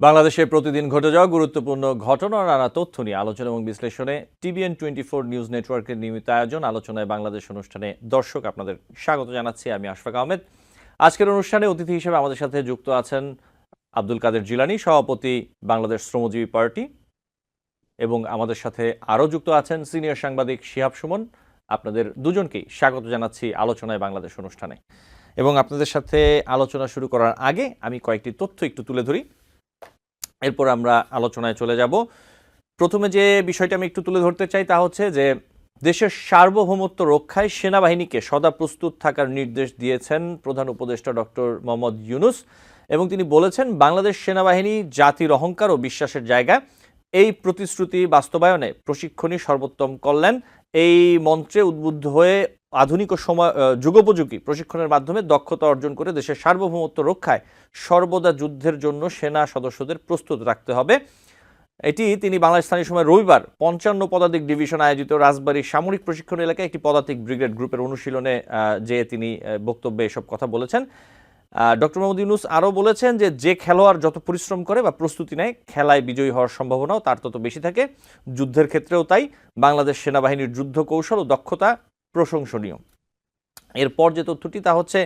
বাংলাদেশে প্রতিদিন ঘটে যাওয়া গুরুত্বপূর্ণ ঘটনা ও নানা তথ্য নিয়ে আলোচনা এবং বিশ্লেষণে TVN24 নিউজ নেটওয়ার্কের নিয়মিত আয়োজন আলোচনায় বাংলাদেশ অনুষ্ঠানে দর্শক আপনাদের স্বাগত জানাচ্ছি। আমি আশফাক আহমেদ। আজকের অনুষ্ঠানে অতিথি হিসেবে আমাদের সাথে যুক্ত আছেন আব্দুল কাদের জিলানী, সভাপতি বাংলাদেশ শ্রমজীবী পার্টি, এবং আমাদের সাথে আরও যুক্ত আছেন সিনিয়র সাংবাদিক শিহাব সুমন। আপনাদের দুজনকেই স্বাগত জানাচ্ছি আলোচনায় বাংলাদেশ অনুষ্ঠানে। এবং আপনাদের সাথে আলোচনা শুরু করার আগে আমি কয়েকটি তথ্য একটু তুলে ধরি, এরপর আমরা আলোচনায় চলে যাব। প্রথমে যে বিষয়টা আমি একটু তুলে ধরতে চাই তা হচ্ছে যে দেশের সার্বভৌমত্ব রক্ষায় সেনাবাহিনীকে সদা প্রস্তুত থাকার নির্দেশ দিয়েছেন প্রধান উপদেষ্টা ডক্টর মোহাম্মদ ইউনূস, এবং তিনি বলেছেন বাংলাদেশ সেনাবাহিনী জাতির অহংকার ও বিশ্বাসের জায়গা। এই প্রতিশ্রুতি বাস্তবায়নে প্রশিক্ষণই সর্বোত্তম কল্যাণ। এই মন্ত্রে উদ্বুদ্ধ হয়ে আধুনিক ও যুগোপযোগী প্রশিক্ষণের মাধ্যমে দক্ষতা অর্জন করে দেশের সার্বভৌমত্ব রক্ষায় সর্বদা যুদ্ধের জন্য সেনা সদস্যদের প্রস্তুত রাখতে হবে। এটি তিনি বাংলাদেশ স্থানীয় সময় রবিবার 55 পদাতিক ডিভিশন আয়োজিত রাজবাড়ী সামরিক প্রশিক্ষণ এলাকায় একটি পদাতিক ব্রিগেড গ্রুপের অনুশীলনে যে তিনি বক্তব্যে এসব কথা বলেছেন। ডক্টর মোহাম্মদ ইউনূস আরও বলেছেন যে খেলোয়াড় যত পরিশ্রম করে বা প্রস্তুতি নেয়, খেলায় বিজয়ী হওয়ার সম্ভাবনাও তার তত বেশি থাকে। যুদ্ধের ক্ষেত্রেও তাই। বাংলাদেশ সেনাবাহিনীর যুদ্ধ কৌশল ও দক্ষতা প্রশংসনীয়। এরপর যে তথ্যটি তা হচ্ছে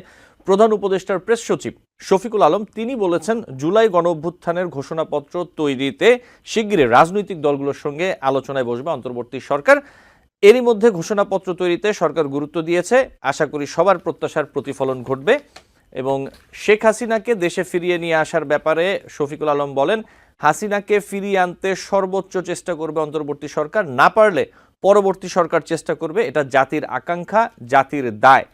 প্রধান উপদেষ্টার প্রেস সচিব শফিকুল আলম, তিনি বলেছেন জুলাই গণ অভ্যুত্থানের ঘোষণাপত্র তৈরিতে শিগগিরই রাজনৈতিক দলগুলোর সঙ্গে আলোচনায় বসবে অন্তর্বর্তী সরকার। এরই মধ্যে ঘোষণাপত্র তৈরিতে সরকার গুরুত্ব দিয়েছে। আশা করি সবার প্রত্যাশার প্রতিফলন ঘটবে। এবং শেখ হাসিনাকে দেশে ফিরিয়ে নিয়ে আসার ব্যাপারে শফিকুল আলম বলেন, হাসিনাকে ফিরিয়ে আনতে সর্বোচ্চ চেষ্টা করবে অন্তর্বর্তী সরকার, না পারলে পরবর্তী সরকার চেষ্টা করবে। এটা জাতির আকাঙ্ক্ষা, জাতির দায়।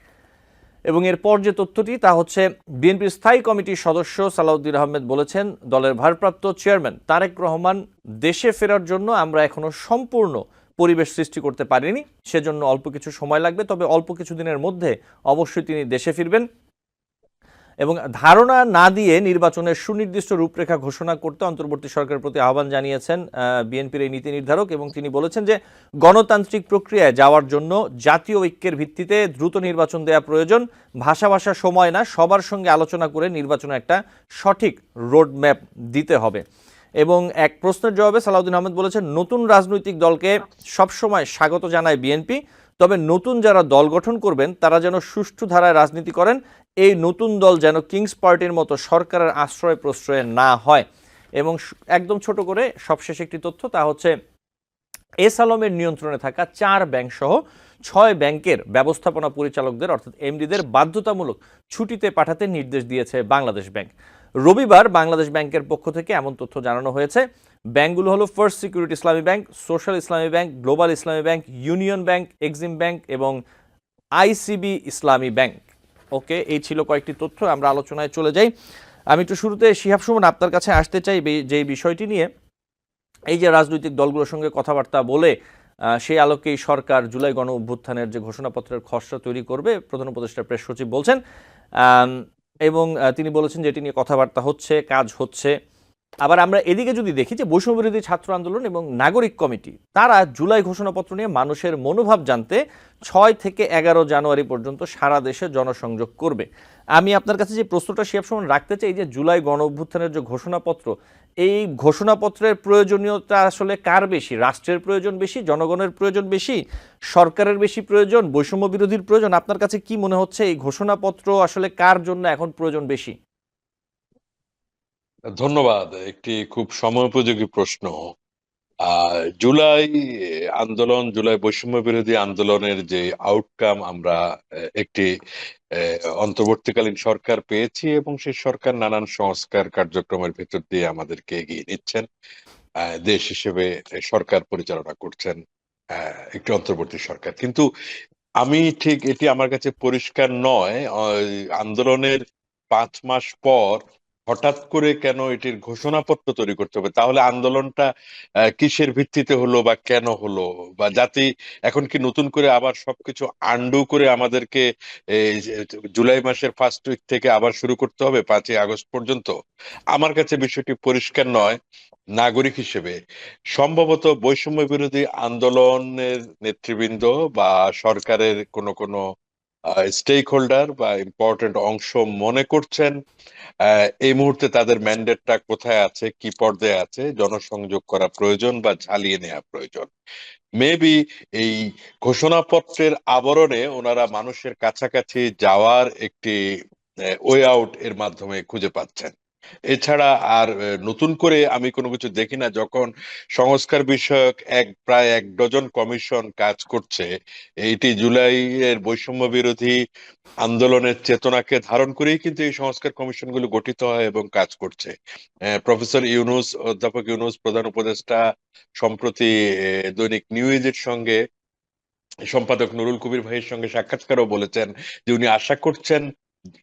এবং এরপর যে তথ্যটি তা হচ্ছে বিএনপির স্থায়ী কমিটির সদস্য সালাউদ্দিন আহমেদ বলেছেন দলের ভারপ্রাপ্ত চেয়ারম্যান তারেক রহমান দেশে ফেরার জন্য আমরা এখনো সম্পূর্ণ পরিবেশ সৃষ্টি করতে পারিনি, সেজন্য অল্প কিছু সময় লাগবে, তবে অল্প কিছু দিনের মধ্যে অবশ্যই তিনি দেশে ফিরবেন। এবং ধারণা না দিয়ে নির্বাচনের সুনির্দিষ্ট রূপরেখা ঘোষণা করতে অন্তর্বর্তী সরকারের প্রতি আহ্বান জানিয়েছেন বিএনপির এই নীতি নির্ধারক, এবং তিনি বলেছেন যে গণতান্ত্রিক প্রক্রিয়ায় যাওয়ার জন্য জাতীয় ঐক্যের ভিত্তিতে দ্রুত নির্বাচন দেওয়া প্রয়োজন। ভাষা সময় না, সবার সঙ্গে আলোচনা করে নির্বাচনে একটা সঠিক রোডম্যাপ দিতে হবে। এবং এক প্রশ্নের জবাবে সালাউদ্দিন আহমেদ বলেছেন নতুন রাজনৈতিক দলকে সবসময় স্বাগত জানায় বিএনপি, তবে নতুন যারা দল গঠন করবেন তারা যেন সুষ্ঠু ধারায় রাজনীতি করেন। এই নতুন দল যেন কিংস পার্টির মতো সরকারের আশ্রয় প্রশ্রয়ে না হয়। এবং একদম ছোট করে সবশেষ একটি তথ্য তা হচ্ছে এস আলমের নিয়ন্ত্রণে থাকা 4 ব্যাংক সহ 6 ব্যাংকের ব্যবস্থাপনা পরিচালকদের অর্থাৎ এমডিদের বাধ্যতামূলক ছুটিতে পাঠাতে নির্দেশ দিয়েছে বাংলাদেশ ব্যাংক। রবিবার বাংলাদেশ ব্যাংকের পক্ষ থেকে এমন তথ্য জানানো হয়েছে। ব্যাংকগুলো হলো ফার্স্ট সিকিউরিটি ইসলামী ব্যাংক, সোশ্যাল ইসলামী ব্যাংক, গ্লোবাল ইসলামী bank, union bank, Exim bank এবং আইসিবি ইসলামী ব্যাংক। ওকে, এই ছিল কয়েকটি তথ্য। আমরা আলোচনায় চলে যাই। আমি একটু শুরুতে শিহাব সুমন আপনার কাছে আসতে চাই যে বিষয়টি নিয়ে, এই যে রাজনৈতিক দলগুলোর সঙ্গে কথাবার্তা বলে সেই আলোকেই সরকার জুলাই গণ অভ্যুত্থানের যে ঘোষণাপত্রের খসড়া তৈরি করবে, প্রধান উপদেষ্টা প্রেস সচিব বলছেন, এবং তিনি বলেছেন যে এটি নিয়ে কথাবার্তা হচ্ছে, কাজ হচ্ছে। আবার আমরা এদিকে যদি দেখি যে বৈষম্যবিরোধী ছাত্র আন্দোলন এবং নাগরিক কমিটি তারা জুলাই ঘোষণাপত্র নিয়ে মানুষের মনোভাব জানতে 6 থেকে 11 জানুয়ারি পর্যন্ত সারা দেশে জনসংযোগ করবে। আমি আপনার কাছে যে প্রশ্নটা শিহাব সুমন রাখতে চাই যে জুলাই গণ অভ্যুত্থানের যে ঘোষণাপত্র, এই ঘোষণাপত্রের প্রয়োজনীয়তা আসলে কার বেশি? রাষ্ট্রের প্রয়োজন বেশি, জনগণের প্রয়োজন বেশি, সরকারের বেশি প্রয়োজন, বৈষম্য বিরোধীর প্রয়োজন? আপনার কাছে কি মনে হচ্ছে এই ঘোষণাপত্র আসলে কার জন্য এখন প্রয়োজন বেশি? ধন্যবাদ। একটি খুব সময়োপযোগী প্রশ্ন। জুলাই আন্দোলন, জুলাই বৈষম্য বিরোধী আন্দোলনের যে আউটকাম আমরা একটি অন্তর্বর্তীকালীন সরকার পেয়েছি, এবং সেই সরকার নানান সংস্কার কার্যক্রমের ভেতর দিয়ে আমাদেরকে এগিয়ে নিচ্ছেন। দেশ হিসেবে সরকার পরিচালনা করছেন একটি অন্তর্বর্তী সরকার। কিন্তু আমি ঠিক এটি আমার কাছে পরিষ্কার নয়, আন্দোলনের 5 মাস পর হঠাৎ করে কেন এটির ঘোষণাপত্র তৈরি করতে হবে? তাহলে আন্দোলনটা কিসের ভিত্তিতে হলো বা কেন হলো? বা জাতি এখন কি নতুন করে আবার সবকিছু আন্ডু করে আমাদেরকে এই জুলাই মাসের ফার্স্ট উইক থেকে আবার শুরু করতে হবে 5ই আগস্ট পর্যন্ত? আমার কাছে বিষয়টি পরিষ্কার নয়। নাগরিক হিসেবে সম্ভবত বৈষম্য বিরোধী আন্দোলনের নেতৃবৃন্দ বা সরকারের কোনো স্টেক হোল্ডার বা ইম্পর্টেন্ট অংশ মনে করছেন এই মুহূর্তে তাদের ম্যান্ডেটটা কোথায় আছে, কি পর্যায়ে আছে, জনসংযোগ করা প্রয়োজন বা ঝালিয়ে নেওয়া প্রয়োজন। মেবি এই ঘোষণাপত্রের আবরণে ওনারা মানুষের কাছাকাছি যাওয়ার একটি ওয়ে আউট এর মাধ্যমে খুঁজে পাচ্ছেন। এছাড়া আর নতুন করে আমি কোনো কিছু দেখি না। যখন সংস্কার বিষয়ক প্রায় 1 ডজন কমিশন কাজ করছে, এইটি জুলাইয়ের বৈষম্য বিরোধী আন্দোলনের চেতনাকে ধারণ করেই কিন্তু এই সংস্কার কমিশনগুলো গঠিত হয় এবং কাজ করছে। প্রফেসর ইউনূস, অধ্যাপক ইউনূস প্রধান উপদেষ্টা সম্প্রতি দৈনিক নিউজের সঙ্গে সম্পাদক নুরুল কবির ভাইয়ের সঙ্গে সাক্ষাৎকারও বলেছেন যে উনি আশা করছেন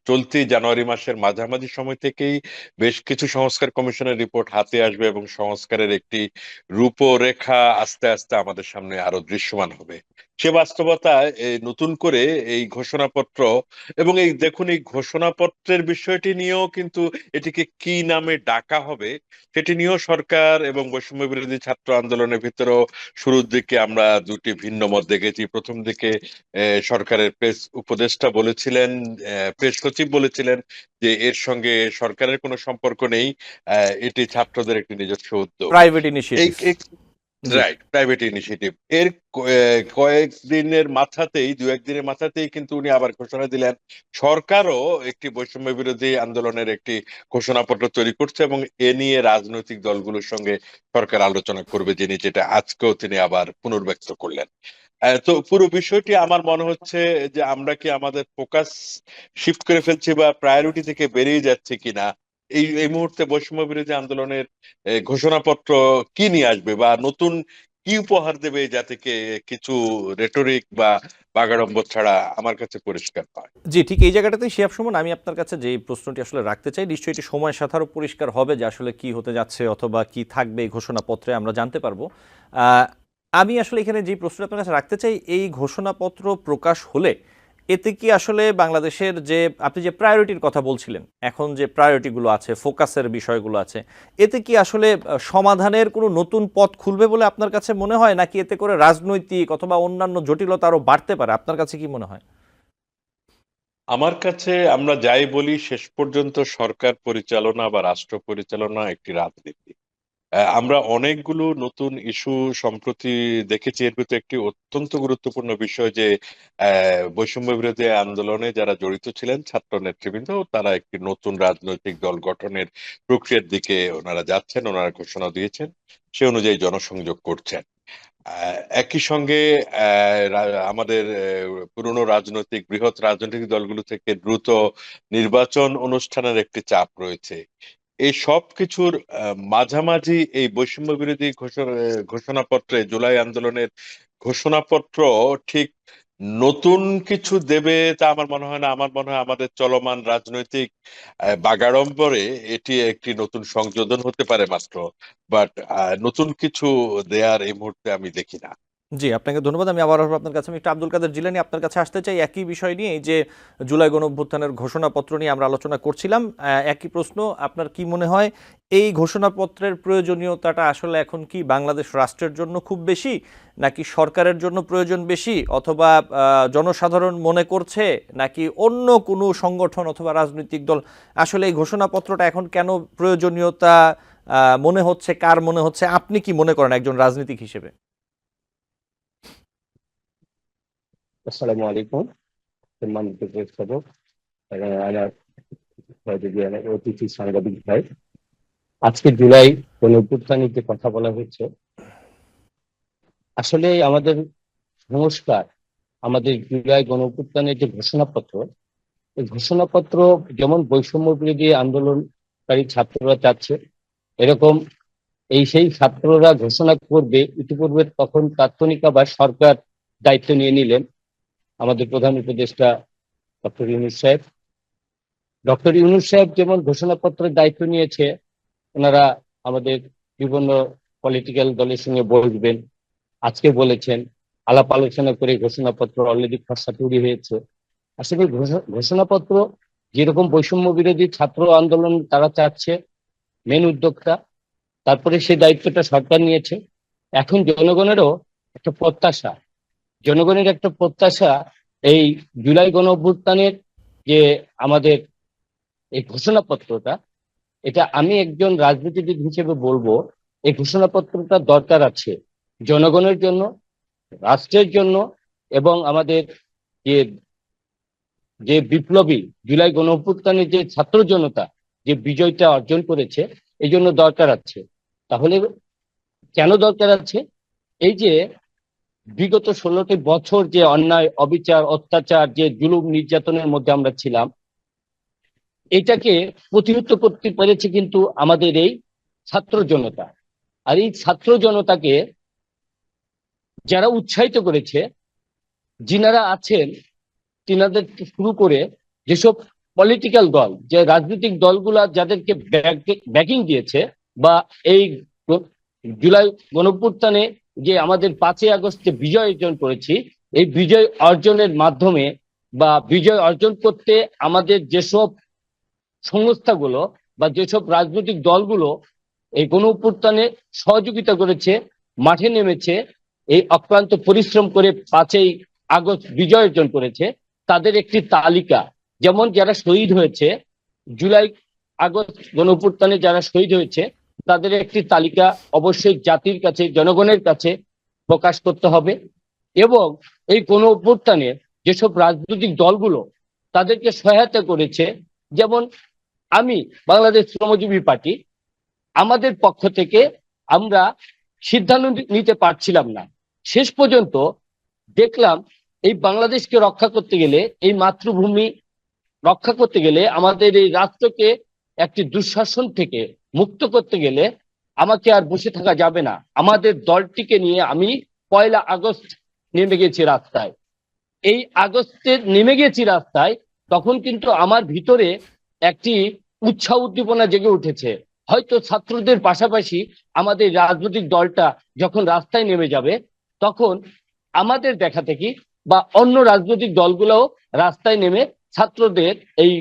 চলতি জানুয়ারি মাসের মাঝামাঝি সময় থেকেই বেশ কিছু সংস্কার কমিশনের রিপোর্ট হাতে আসবে এবং সংস্কারের একটি রূপরেখা আস্তে আস্তে আমাদের সামনে আরো দৃশ্যমান হবে। সে বাস্তবতায় এই নতুন করে এই ঘোষণাপত্র এবং এই দেখুন এই ঘোষণাপত্রের বিষয়টি নিয়েও কিন্তু এটিকে কি নামে ডাকা হবে সেটি নিয়েও সরকার এবং বৈষম্য বিরোধী ছাত্র আন্দোলনের ভিতরেও শুরুর দিকে আমরা দুটি ভিন্ন মত দেখেছি। প্রথম দিকে সরকারের প্রেস উপদেষ্টা বলেছিলেন, প্রেস সচিব বলেছিলেন যে এর সঙ্গে সরকারের কোনো সম্পর্ক নেই, এটি ছাত্রদের একটি নিজস্ব উদ্যোগ। প্রাইভেট এই ইনিশিয়েটিভ। জি। Right, private initiative. এর কয়েকদিনের মাথাতেই, 1দিনের মাথাতেই কিন্তু উনি আবার ঘোষণা দিলেন সরকারও একটি বৈষম্য বিরোধী আন্দোলনের একটি ঘোষণাপত্র তৈরি করছে এবং এ নিয়ে রাজনৈতিক দলগুলোর সঙ্গে সরকার আলোচনা করবে, যিনি যেটা আজকেও তিনি আবার পুনর্ব্যক্ত করলেন। তো পুরো বিষয়টি আমার মনে হচ্ছে যে আমরা কি আমাদের ফোকাস শিফট করে ফেলছি বা প্রায়োরিটি থেকে বেরিয়ে যাচ্ছে কিনা। এই এই মুহূর্তে বৈষম্য বিরোধী আন্দোলনের ঘোষণাপত্র কি নিয়ে আসবে বা নতুন কি উপহার দেবে এই জাতিকে, কিছু রেটরিক বা বাগাড়ম্বর ছাড়া আমার কাছে পরিষ্কার নয়। জি, ঠিক এই জায়গাটাতেই শিহাব সুমন, আমি আপনার কাছে যে প্রশ্নটি আসলে রাখতে চাই, নিশ্চয়ই এটি সময়ের সাথে আরও পরিষ্কার হবে যে আসলে কি হতে যাচ্ছে অথবা কি থাকবে এই ঘোষণাপত্রে, আমরা জানতে পারবো। আহ, আমি আসলে এখানে যে প্রশ্নটা আপনার কাছে রাখতে চাই, এই ঘোষণাপত্র প্রকাশ হলে এতে কি আসলে বাংলাদেশের যে আপনি যে প্রায়োরিটির কথা বলছিলেন, এখন যে প্রায়োরিটিগুলো আছে, ফোকাসের বিষয়গুলো আছে, এতে কি আসলে সমাধানের কোনো নতুন পথ খুলবে বলে আপনার কাছে মনে হয়, নাকি এতে করে রাজনৈতিক অথবা অন্যান্য জটিলতা আরও বাড়তে পারে? আপনার কাছে কি মনে হয়? আমার কাছে আমরা যাই বলি শেষ পর্যন্ত সরকার পরিচালনা বা রাষ্ট্র পরিচালনা একটি রাজনীতি। আমরা অনেকগুলো নতুন ইস্যু সম্প্রতি দেখেছি। এর ভিতরে একটি অত্যন্ত গুরুত্বপূর্ণ বিষয় যে বৈষম্য বিরোধী আন্দোলনে যারা জড়িত ছিলেন ছাত্র নেতৃবৃন্দ, তারা একটি নতুন রাজনৈতিক দল গঠনের প্রক্রিয়ার দিকে ওনারা যাচ্ছেন, ওনারা ঘোষণা দিয়েছেন, সে অনুযায়ী জনসংযোগ করছেন। একই সঙ্গে আমাদের পুরনো রাজনৈতিক বৃহৎ রাজনৈতিক দলগুলো থেকে দ্রুত নির্বাচন অনুষ্ঠানের একটি চাপ রয়েছে। এই সব কিছুর মাঝামাঝি এই বৈষম্য বিরোধী ঘোষণাপত্রে, জুলাই আন্দোলনের ঘোষণাপত্র ঠিক নতুন কিছু দেবে তা আমার মনে হয় না। আমার মনে হয় আমাদের চলমান রাজনৈতিক বাগাড়ম্বরে এটি একটি নতুন সংযোজন হতে পারে মাত্র, বাট নতুন কিছু দেয়ার এই মুহূর্তে আমি দেখি না। জি, আপনাকে ধন্যবাদ। আমি আবার আসবো আপনার কাছে। আমি একটু আব্দুল কাদের জিলানী আপনার কাছে আসতে চাই একই বিষয় নিয়ে। এই যে জুলাই গণঅভ্যুত্থানের ঘোষণাপত্র নিয়ে আমরা আলোচনা করছিলাম, একই প্রশ্ন, আপনার কি মনে হয় এই ঘোষণাপত্রের প্রয়োজনীয়তাটা আসলে এখন কি বাংলাদেশ রাষ্ট্রের জন্য খুব বেশি, নাকি সরকারের জন্য প্রয়োজন বেশি, অথবা জনসাধারণ মনে করছে, নাকি অন্য কোনো সংগঠন অথবা রাজনৈতিক দল আসলে এই ঘোষণাপত্রটা এখন কেন প্রয়োজনীয়তা মনে হচ্ছে, কার মনে হচ্ছে? আপনি কি মনে করেন একজন রাজনীতিক হিসেবে? আসসালামু আলাইকুম, সম্মানিত প্রেক্ষাপট এবং আমার সহযোগী অতিথি সাংবাদিক ভাই। আজকে জুলাই গণঅভ্যুত্থানের যে কথা বলা হচ্ছে, আসলে আমাদের সংস্কার, আমাদের জুলাই গণঅভ্যুত্থানের যে ঘোষণাপত্র, এই ঘোষণাপত্র যেমন বৈষম্য বিরোধী আন্দোলনকারী ছাত্ররা চাচ্ছে, এরকম সেই ছাত্ররা ঘোষণা করবে। ইতিপূর্বে তখন তাৎক্ষণিক আবার সরকার দায়িত্ব নিয়ে নিলেন আমাদের প্রধান উপদেষ্টা ডক্টর ইউনূস সাহেব। ডক্টর ইউনূস সাহেব যেমন ঘোষণাপত্রের দায়িত্ব নিয়েছে, ওনারা আমাদের বিভিন্ন পলিটিক্যাল দলের সঙ্গে বসবেন, আজকে বলেছেন, আলাপ আলোচনা করে ঘোষণাপত্র অলরেডি খসড়া তৈরি হয়েছে। আসলে ঘোষণাপত্র যেরকম বৈষম্য বিরোধী ছাত্র আন্দোলন তারা চাচ্ছে, মেন উদ্যোক্তা, তারপরে সেই দায়িত্বটা সরকার নিয়েছে। এখন জনগণেরও একটা প্রত্যাশা, জনগণের একটা প্রত্যাশা এই জুলাই গণ অভ্যুত্থানের যে আমাদের এই ঘোষণাপত্রটা, এটা আমি একজন রাজনীতিবিদ হিসেবে বলবো, এই ঘোষণাপত্রটা দরকার আছে জনগণের জন্য, রাষ্ট্রের জন্য, এবং আমাদের যে যে বিপ্লবী জুলাই গণ অভ্যুত্থানের যে ছাত্র জনতা যে বিজয়টা অর্জন করেছে, এই জন্য দরকার আছে। তাহলে কেন দরকার আছে? এই যে বিগত 16টি বছর যে অন্যায়, অবিচার, অত্যাচার, যে জুলুম নির্যাতনের মধ্যে আমরা ছিলাম, এটাকে প্রতিহত করতে পেরেছে কিন্তু আমাদের এই ছাত্র জনতা। আর এই ছাত্র জনতাকে যারা উৎসাহিত করেছে, যিনারা আছেন, তিনাদের শুরু করে যেসব পলিটিক্যাল দল, যে রাজনৈতিক দলগুলা যাদেরকে ব্যাকিং দিয়েছে, বা এই জুলাই গণঅভ্যুত্থানে যে আমাদের 5ই আগস্টে বিজয় অর্জন করেছি, এই বিজয় অর্জনের মাধ্যমে বা বিজয় অর্জন করতে আমাদের যেসব সংস্থাগুলো বা যেসব রাজনৈতিক দলগুলো এই গণঅভ্যুত্থানে সহযোগিতা করেছে, মাঠে নেমেছে, এই অক্লান্ত পরিশ্রম করে 5ই আগস্ট বিজয় অর্জন করেছে, তাদের একটি তালিকা, যেমন যারা শহীদ হয়েছে জুলাই আগস্ট গণঅভ্যুত্থানে, যারা শহীদ হয়েছে তাদের একটি তালিকা অবশ্যই জাতির কাছে, জনগণের কাছে প্রকাশ করতে হবে। এবং এই গণ অভ্যুত্থানে যেসব রাজনৈতিক দলগুলো তাদেরকে সহায়তা করেছে, যেমন আমি বাংলাদেশ শ্রমজীবী পার্টি, আমাদের পক্ষ থেকে আমরা সিদ্ধান্ত নিতে পারছিলাম না। শেষ পর্যন্ত দেখলাম এই বাংলাদেশকে রক্ষা করতে গেলে, এই মাতৃভূমি রক্ষা করতে গেলে, আমাদের এই রাষ্ট্রকে একটি দুঃশাসন থেকে মুক্ত করতে গেলে আমাকে আর বসে থাকা যাবে না। আমাদের দলটিকে নিয়ে আমি 1 আগস্ট নেমে গেছি রাস্তায়। এই আগস্টে নেমে গেছি রাস্তায়, তখন কিন্তু আমার ভিতরে একটি উৎসাহ উদ্দীপনা জেগে উঠেছে। হয়তো ছাত্রদের পাশাপাশি আমাদের রাজনৈতিক দলটা যখন রাস্তায় নেমে যাবে, তখন আমাদের দেখা দেখি বা অন্য রাজনৈতিক দলগুলোও রাস্তায় নেমে ছাত্রদের এই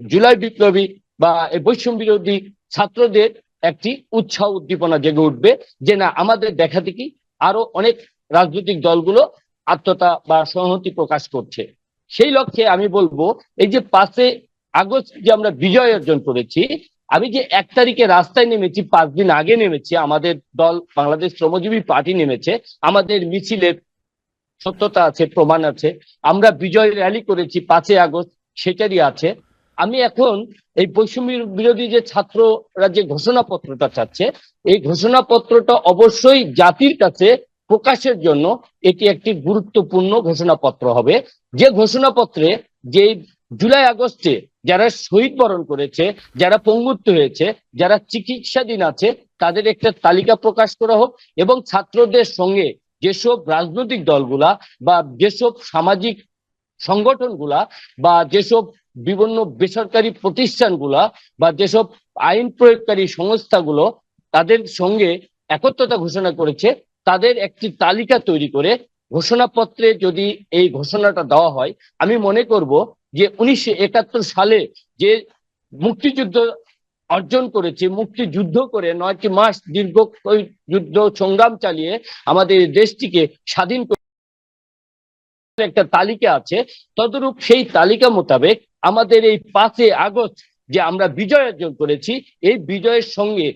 জুলাই বিপ্লবী বা এই বৈষম্য বিরোধী ছাত্রদের একটি উৎসাহ উদ্দীপনা জেগে উঠবে, যে না, আমাদের দেখা দেখি আরো অনেক রাজনৈতিক দলগুলো আত্মতা বা সংহতি প্রকাশ করছে। সেই লক্ষ্যে আমি বলবো, এই যে 5 আগস্ট যে আমরা বিজয় অর্জন করেছি, আমি যে 1 তারিখে রাস্তায় নেমেছি, 5 দিন আগে নেমেছি, আমাদের দল বাংলাদেশ শ্রমজীবী পার্টি নেমেছে, আমাদের মিছিলের সত্যতা আছে, প্রমাণ আছে। আমরা বিজয় র্যালি করেছি 5 আগস্ট, সেটারই আছে। আমি এখন এই বৈষম্য বিরোধী যে ছাত্ররা যে ঘোষণাপত্রটা চাচ্ছে, এই ঘোষণাপত্রটা অবশ্যই জাতির কাছে প্রকাশের জন্য এটি একটি গুরুত্বপূর্ণ ঘোষণাপত্র হবে, যে ঘোষণাপত্রে যে জুলাই আগস্টে যারা শহীদ বরণ করেছে, যারা পঙ্গুত্ব হয়েছে, যারা চিকিৎসাধীন আছে, তাদের একটা তালিকা প্রকাশ করা হোক। এবং ছাত্রদের সঙ্গে যেসব রাজনৈতিক দলগুলা বা যেসব সামাজিক সংগঠনগুলা বা যেসব বিভিন্ন বেসরকারি প্রতিষ্ঠানগুলা বা যেসব আইন প্রয়োগকারী সংস্থাগুলো তাদের সঙ্গে একত্রতা ঘোষণা করেছে, তাদের একটি তালিকা তৈরি করে ঘোষণাপত্রে যদি এই ঘোষণাটা দেওয়া হয়, আমি মনে করব যে 1971 সালে যে মুক্তিযুদ্ধ অর্জন করেছে, মুক্তিযুদ্ধ করে 9টি মাস দীর্ঘ যুদ্ধ সংগ্রাম চালিয়ে আমাদের দেশটিকে স্বাধীন একটা তালিকা আছে, তদরূপ সেই তালিকা মোতাবেক আমাদের এই 5 আগস্ট যে আমরা বিজয় অর্জন করেছি, এই বিজয়ের সঙ্গে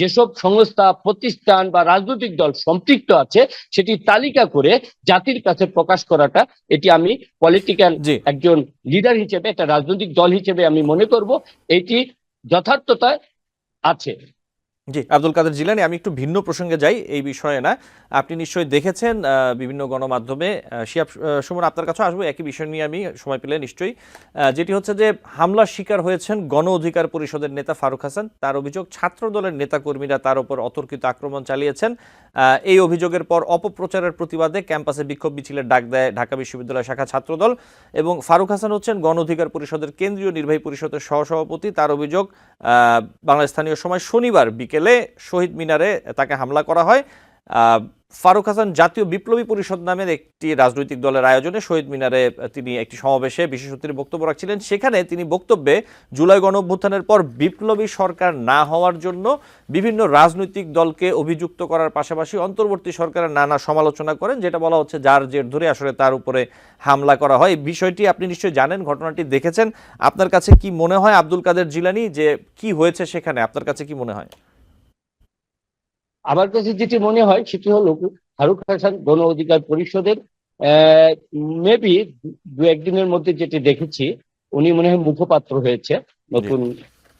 যেসব সংস্থা, প্রতিষ্ঠান বা রাজনৈতিক দল সম্পৃক্ত আছে, সেটি তালিকা করে জাতির কাছে প্রকাশ করাটা, এটি আমি পলিটিক্যাল একজন লিডার হিসেবে, একটা রাজনৈতিক দল হিসেবে আমি মনে করব এটি যথার্থতা আছে। জি, আব্দুল কাদের জিলানী, আমি একটু ভিন্ন প্রসঙ্গে যাই, এই বিষয়ে না। আপনি নিশ্চয়ই দেখেছেন বিভিন্ন গণমাধ্যমে, শিহাব সুমন আপনার কাছে আসবো একই বিষয় নিয়ে আমি সময় পেলে নিশ্চয়ই, যেটি হচ্ছে যে হামলার শিকার হয়েছেন গণ অধিকার পরিষদের নেতা ফারুক হাসান। তার অভিযোগ ছাত্র দলের নেতাকর্মীরা তার উপর অতর্কিত আক্রমণ চালিয়েছেন। এই অভিযোগের পর অপপ্রচারের প্রতিবাদে ক্যাম্পাসে বিক্ষোভ মিছিলের ডাক দেয় ঢাকা বিশ্ববিদ্যালয় শাখা ছাত্রদল। এবং ফারুক হাসান হচ্ছেন গণ অধিকার পরিষদের কেন্দ্রীয় নির্বাহী পরিষদের সহসভাপতি। তার অভিযোগ, বাংলাদেশ স্থানীয় সময় শনিবার বিকেলে শহীদ মিনারে তাকে হামলা করা হয়। ফারুক হাসান জাতীয় বিপ্লবী পরিষদ নামের একটি রাজনৈতিক দলের আয়োজনে শহীদ মিনারে তিনি একটি সমাবেশে বিশেষ অতিথির বক্তব্য রাখছিলেন। সেখানে তিনি বক্তব্যে জুলাই গণঅভ্যুত্থানের পর বিপ্লবী সরকার না হওয়ার জন্য বিভিন্ন রাজনৈতিক দলকে অভিযুক্ত করার পাশাপাশি অন্তর্বর্তী সরকারের নানা সমালোচনা করেন, যেটা বলা হচ্ছে যার জের ধরে আসলে তার উপরে হামলা করা হয়। এই বিষয়টি আপনি নিশ্চয়ই জানেন, ঘটনাটি দেখেছেন। আপনার কাছে কি মনে হয় আব্দুল কাদের জিলানী, যে কি হয়েছে সেখানে আপনার কাছে কি মনে হয়? আমার কাছে যেটি মনে হয় সেটি হলো ফারুক হাসান গণ অধিকার পরিষদের মেবি দু একদিনের মধ্যে যেটি দেখেছি, উনি মনে হয় মুখপাত্র হয়েছে, নতুন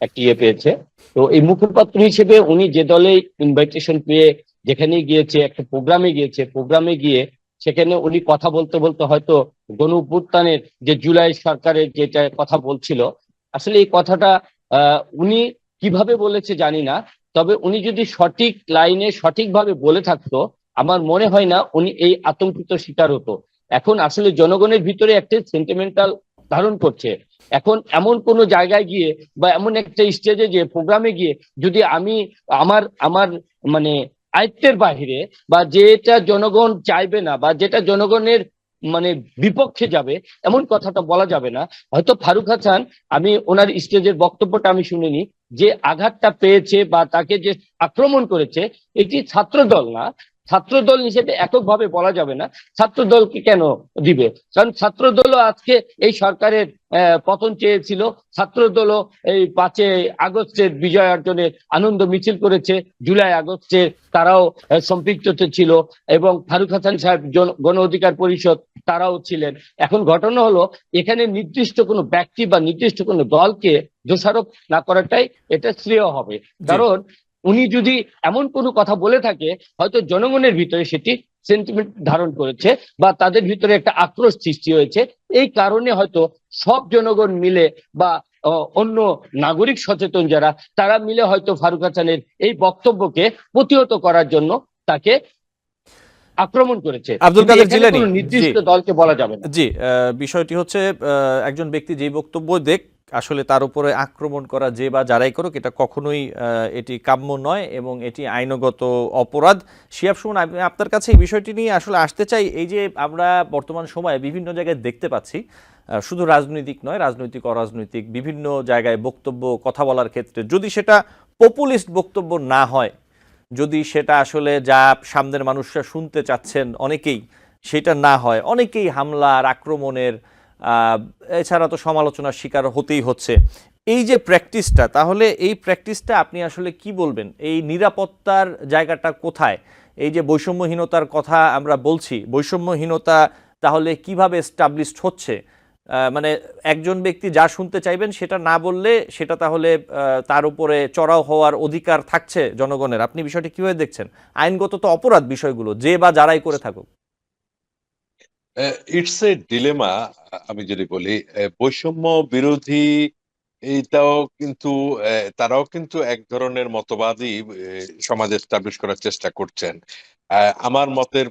একটি পেয়েছে। তো এই মুখপাত্র হিসেবে উনি যে দলে ইনভাইটেশন পেয়ে যেখানে গিয়েছে, একটা প্রোগ্রামে গিয়েছে, প্রোগ্রামে গিয়ে সেখানে উনি কথা বলতে বলতে হয়তো গণ অভ্যুত্থানের যে জুলাই সরকারের যেটা কথা বলছিল, আসলে এই কথাটা উনি কিভাবে বলেছে জানি না, তবে উনি যদি সঠিক লাইনে সঠিকভাবে বলে থাকতো, আমার মনে হয় না উনি এই আতঙ্কিত শিকার হতো। এখন আসলে জনগণের ভিতরে একটা সেন্টিমেন্টাল ধারণ করছে। এখন এমন কোন জায়গায় গিয়ে বা এমন একটা স্টেজে গিয়ে, প্রোগ্রামে গিয়ে যদি আমি আমার আমার মানে আয়ত্তের বাহিরে বা যেটা জনগণ চাইবে না বা যেটা জনগণের বিপক্ষে যাবে, এমন কথাটা বলা যাবে না। হয়তো ফারুক হাসান, আমি ওনার স্টেজের বক্তব্যটা আমি শুনিনি, যে আঘাতটা পেয়েছে বা তাকে যে আক্রমণ করেছে এটি ছাত্রদল না। ছাত্রদল হিসেবে এককভাবে বলা যাবে না। ছাত্রদলকে কেন দিবে? কারণ ছাত্রদলও আজকে এই সরকারের পতন চেয়েছিল। ছাত্রদলও এই 5 আগস্টের বিজয় অর্জনের আনন্দ মিছিল করেছে, জুলাই আগস্টের তারাও সম্পৃক্ত ছিল, এবং ফারুক হাসান সাহেব গণ অধিকার পরিষদ তারাও ছিলেন। এখন ঘটনা হলো, এখানে নির্দিষ্ট কোনো ব্যক্তি বা নির্দিষ্ট কোনো দলকে দোষারোপ না করাটাই এটা শ্রেয় হবে। কারণ উনি যদি এমন কোনো কথা বলে থাকে, হয়তো জনগণের ভিতরে সেটি সেন্টিমেন্ট ধারণ করেছে বা তাদের ভিতরে একটা আক্রোশ সৃষ্টি হয়েছে। এই কারণে হয়তো সব জনগণ মিলে বা অন্য নাগরিক সচেতন যারা, তারা মিলে হয়তো ফারুক হাসানের এই বক্তব্যকে প্রতিহত করার জন্য তাকে আক্রমণ করেছে। আব্দুল কাদের জিলানী, কোনো নির্দিষ্ট দলকে বলা যাবে না। জি, বিষয়টি হচ্ছে একজন ব্যক্তি যেই বক্তব্য দেখ, আসলে তার উপরে আক্রমণ করা যে বা যারাই করুক, এটা কখনোই এটি কাম্য নয় এবং এটি আইনগত অপরাধ। শিহাব সুমন, আমি আপনার কাছে এই বিষয়টি নিয়ে আসলে আসতে চাই। এই যে আমরা বর্তমান সময়ে বিভিন্ন জায়গায় দেখতে পাচ্ছি, শুধু রাজনৈতিক নয়, রাজনৈতিক অরাজনৈতিক বিভিন্ন জায়গায় বক্তব্য কথা বলার ক্ষেত্রে যদি সেটা পপুলিস্ট বক্তব্য না হয়, যদি সেটা আসলে যা সামনের মানুষরা শুনতে চাচ্ছেন অনেকেই সেটা না হয়, অনেকেই হামলার আক্রমণের এছাড়া তো সমালোচনার শিকার হতেই হচ্ছে। এই যে প্র্যাকটিসটা, তাহলে এই প্র্যাকটিসটা আপনি আসলে কি বলবেন? এই নিরাপত্তার জায়গাটা কোথায়? এই যে বৈষম্যহীনতার কথা আমরা বলছি, বৈষম্যহীনতা তাহলে কিভাবে এস্টাবলিশড হচ্ছে? মানে একজন ব্যক্তি যা শুনতে চাইবেন সেটা না বললে সেটা তাহলে তার উপরে চড়াও হওয়ার অধিকার থাকছে জনগণের। আপনি বিষয়টি কিভাবে দেখছেন? আইনগত তো অপরাধ বিষয়গুলো, যে বা যারাই করে থাকুক। It's a dilemma. আমি যদি বলি, বৈষম্য বিরোধী এইটাও কিন্তু তারাও কিন্তু এক ধরনের মতবাদই সমাজে এস্টাবলিশ করার চেষ্টা করছেন। আমার মতের